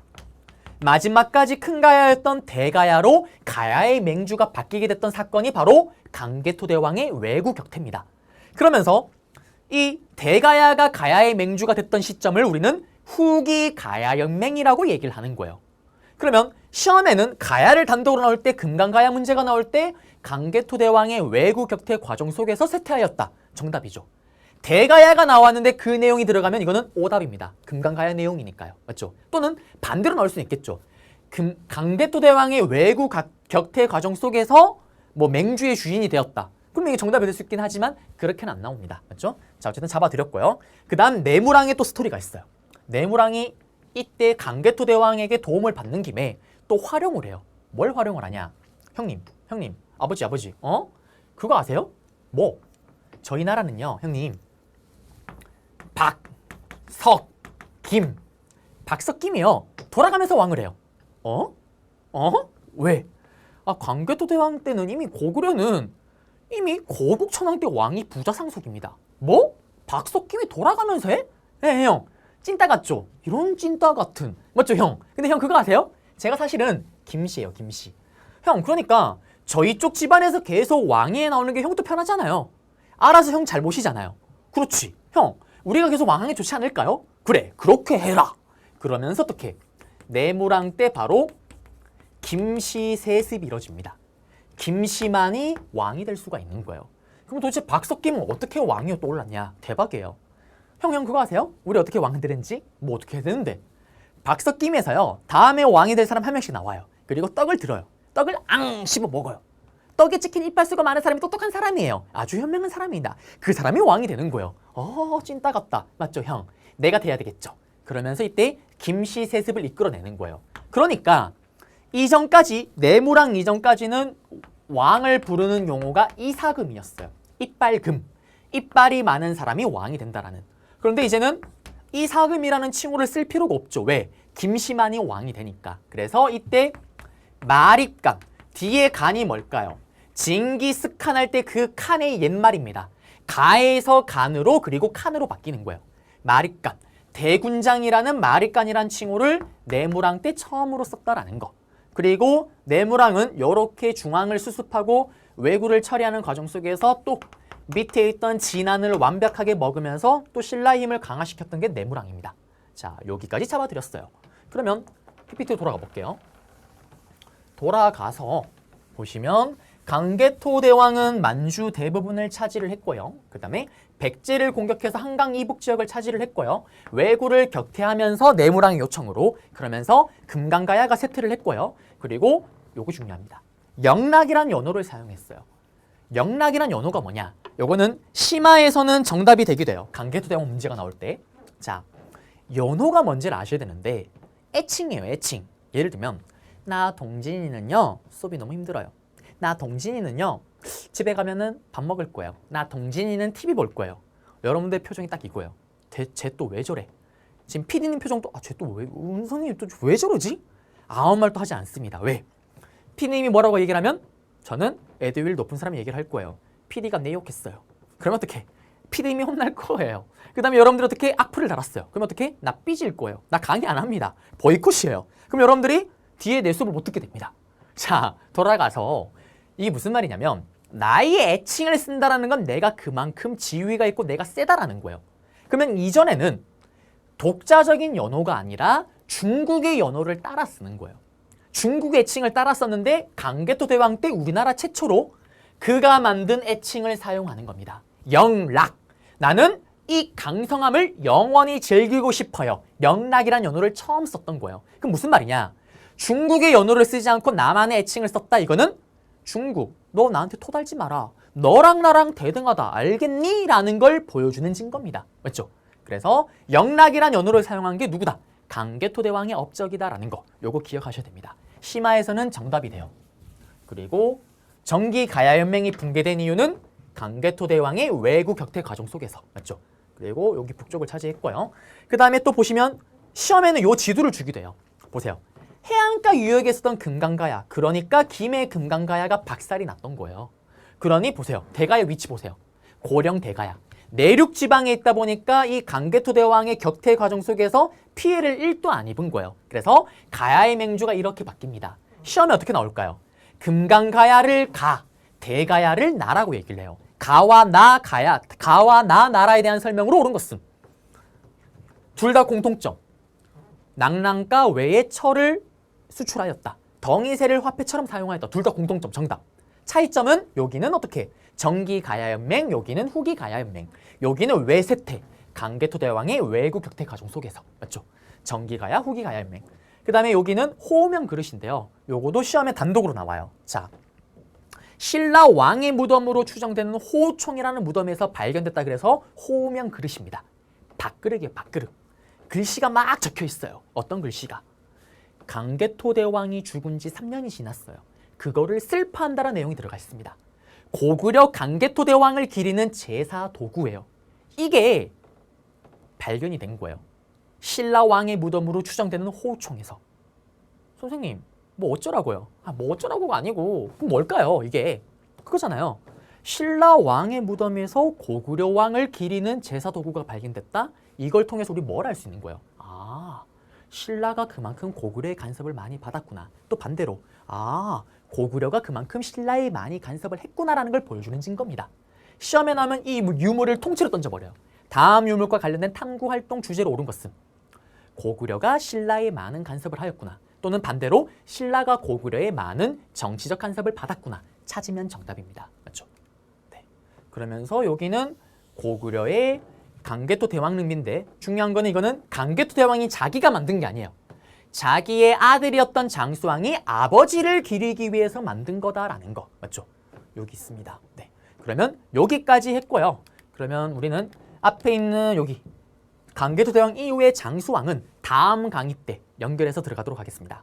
마지막까지 큰 가야였던 대가야로 가야의 맹주가 바뀌게 됐던 사건이 바로 강개토 대왕의 왜구 격퇴입니다. 그러면서 이 대가야가 가야의 맹주가 됐던 시점을 우리는 후기 가야연맹이라고 얘기를 하는 거예요. 그러면 시험에는 가야를 단독으로 나올 때 금강가야 문제가 나올 때 강개토대왕의 왜구 격퇴 과정 속에서 쇠퇴하였다. 정답이죠. 대가야가 나왔는데 그 내용이 들어가면 이거는 오답입니다. 금강가야 내용이니까요. 맞죠? 또는 반대로 나올 수는 있겠죠. 강개토대왕의 왜구 격퇴 과정 속에서 뭐 맹주의 주인이 되었다. 그럼 이게 정답이 될 수 있긴 하지만 그렇게는 안 나옵니다. 맞죠? 자, 어쨌든 잡아드렸고요. 그 다음 내무랑의 또 스토리가 있어요. 내무랑이 이때 강개토대왕에게 도움을 받는 김에 또 활용을 해요. 뭘 활용을 하냐? 형님, 아버지, 그거 아세요? 뭐? 저희 나라는요, 형님, 박석김이요. 돌아가면서 왕을 해요. 왜? 강개토대왕 때는 이미 고구려는 이미 고국천왕 때 왕이 부자상속입니다. 뭐? 박석김이 돌아가면서 해? 네, 형. 찐따 같죠? 이런 찐따 같은. 맞죠, 형? 근데 형 그거 아세요? 제가 사실은 김씨예요, 김씨. 형, 그러니까 저희 쪽 집안에서 계속 왕위에 나오는 게 형도 편하잖아요. 알아서 형 잘 모시잖아요. 그렇지. 형, 우리가 계속 왕하는 게 좋지 않을까요? 그래, 그렇게 해라. 그러면서 어떻게? 내무랑 때 바로 김씨 세습이 이뤄집니다. 김씨만이 왕이 될 수가 있는 거예요. 그럼 도대체 박석김은 어떻게 왕위에 떠올랐냐? 대박이에요. 형 그거 아세요? 우리 어떻게 왕이 되는지? 뭐 어떻게 해야 되는데? 박석김에서요, 다음에 왕이 될 사람 한 명씩 나와요. 그리고 떡을 들어요. 떡을 앙 씹어 먹어요. 떡에 찍힌 이빨수가 많은 사람이 똑똑한 사람이에요. 아주 현명한 사람이다. 그 사람이 왕이 되는 거예요. 찐따 같다. 맞죠, 형? 내가 돼야 되겠죠. 그러면서 이때 김씨 세습을 이끌어내는 거예요. 그러니까 이전까지, 내무랑 이전까지는 왕을 부르는 용어가 이사금이었어요. 이빨금. 이빨이 많은 사람이 왕이 된다라는. 그런데 이제는 이사금이라는 칭호를 쓸 필요가 없죠. 왜? 김씨만이 왕이 되니까. 그래서 이때 마립간, 뒤에 간이 뭘까요? 징기스칸 할 때 그 칸의 옛말입니다. 가에서 간으로, 그리고 칸으로 바뀌는 거예요. 마립간. 대군장이라는 마립간이라는 칭호를 내무랑 때 처음으로 썼다라는 거. 그리고 내무랑은 이렇게 중앙을 수습하고 왜구를 처리하는 과정 속에서 또 밑에 있던 진안을 완벽하게 먹으면서 또 신라의 힘을 강화시켰던 게 내무랑입니다. 자, 여기까지 잡아드렸어요. 그러면 PPT로 돌아가 볼게요. 돌아가서 보시면 강개토대왕은 만주 대부분을 차지를 했고요. 그 다음에 백제를 공격해서 한강 이북 지역을 차지를 했고요. 왜구를 격퇴하면서 내무랑의 요청으로, 그러면서 금강가야가 쇠퇴를 했고요. 그리고 요거 중요합니다. 영락이란 연호를 사용했어요. 영락이란 연호가 뭐냐? 요거는 심화에서는 정답이 되기도 해요. 강개토대왕 문제가 나올 때. 자, 연호가 뭔지를 아셔야 되는데 애칭이에요, 애칭. 예를 들면 나 동진이는요, 수업이 너무 힘들어요. 나 동진이는요, 집에 가면은 밥 먹을 거예요. 나 동진이는 TV 볼 거예요. 여러분들 표정이 딱 이거예요. 쟤 또 왜 저래? 지금 PD님 표정도 쟤 또 왜, 선생님 또 왜 저러지? 아무 말도 하지 않습니다. 왜? PD님이 뭐라고 얘기를 하면 저는 에듀윌 높은 사람이 얘기를 할 거예요. PD가 내 욕했어요. 그러면 어떻게? PD님이 혼날 거예요. 그 다음에 여러분들이 어떻게? 악플을 달았어요. 그러면 어떻게? 나 삐질 거예요. 나 강의 안 합니다. 보이콧이에요. 그럼 여러분들이 뒤에 내 수업을 못 듣게 됩니다. 자, 돌아가서 이게 무슨 말이냐면 나의 애칭을 쓴다라는 건 내가 그만큼 지위가 있고 내가 세다라는 거예요. 그러면 이전에는 독자적인 연호가 아니라 중국의 연호를 따라 쓰는 거예요. 중국의 애칭을 따라 썼는데 강개토대왕 때 우리나라 최초로 그가 만든 애칭을 사용하는 겁니다. 영락. 나는 이 강성함을 영원히 즐기고 싶어요. 영락이란 연호를 처음 썼던 거예요. 그럼 무슨 말이냐? 중국의 연호를 쓰지 않고 나만의 애칭을 썼다. 이거는 중국, 너 나한테 토달지 마라. 너랑 나랑 대등하다. 알겠니? 라는 걸 보여주는 증거입니다. 맞죠? 그래서 영락이란 연호를 사용한 게 누구다? 강개토대왕의 업적이다라는 거. 요거 기억하셔야 됩니다. 심화에서는 정답이 돼요. 그리고 정기가야연맹이 붕괴된 이유는 강개토대왕의 왜구 격퇴 과정 속에서. 맞죠? 그리고 여기 북쪽을 차지했고요. 그 다음에 또 보시면 시험에는 요 지도를 주기도 해요. 보세요. 해안가 유역에 있었던 금강가야. 그러니까 김해 금강가야가 박살이 났던 거예요. 그러니 보세요. 대가야 위치 보세요. 고령 대가야. 내륙 지방에 있다 보니까 이 강개토대왕의 격퇴 과정 속에서 피해를 1도 안 입은 거예요. 그래서 가야의 맹주가 이렇게 바뀝니다. 시험에 어떻게 나올까요? 금강가야를 가, 대가야를 나라고 얘기를 해요. 가와 나 가야, 가와 나 나라에 대한 설명으로 옳은 것은 둘 다 공통점. 낙랑가 외에 철을 수출하였다. 덩이새를 화폐처럼 사용하였다. 둘 다 공통점 정답. 차이점은 여기는 어떻게? 정기가야연맹, 여기는 후기가야연맹. 여기는 외세태, 강개토대왕의 외국 격퇴 과정 속에서. 맞죠? 정기가야, 후기가야연맹. 그 다음에 여기는 호명 그릇인데요. 요거도 시험에 단독으로 나와요. 자, 신라 왕의 무덤으로 추정되는 호총이라는 무덤에서 발견됐다 그래서 호명 그릇입니다. 밥그릇이에요, 밥그릇. 글씨가 막 적혀 있어요. 어떤 글씨가? 강개토대왕이 죽은 지 3년이 지났어요. 그거를 슬퍼한다라는 내용이 들어가 있습니다. 고구려 강개토대왕을 기리는 제사 도구예요. 이게 발견이 된 거예요. 신라 왕의 무덤으로 추정되는 호총에서. 선생님, 뭐 어쩌라고요? 뭐 어쩌라고가 아니고 그럼 뭘까요? 이게 그거잖아요. 신라 왕의 무덤에서 고구려 왕을 기리는 제사 도구가 발견됐다? 이걸 통해서 우리 뭘 알 수 있는 거예요? 신라가 그만큼 고구려의 간섭을 많이 받았구나. 또 반대로 고구려가 그만큼 신라에 많이 간섭을 했구나라는 걸 보여주는 증거입니다. 시험에 나오면 이 유물을 통째로 던져버려요. 다음 유물과 관련된 탐구활동 주제로 옳은 것은 고구려가 신라에 많은 간섭을 하였구나. 또는 반대로 신라가 고구려에 많은 정치적 간섭을 받았구나. 찾으면 정답입니다. 맞죠? 네. 그러면서 여기는 고구려의 강개토 대왕릉비인데 중요한 거는 이거는 강개토 대왕이 자기가 만든 게 아니에요. 자기의 아들이었던 장수왕이 아버지를 기리기 위해서 만든 거다라는 거. 맞죠? 여기 있습니다. 네. 그러면 여기까지 했고요. 그러면 우리는 앞에 있는 여기 강개토 대왕 이후의 장수왕은 다음 강의 때 연결해서 들어가도록 하겠습니다.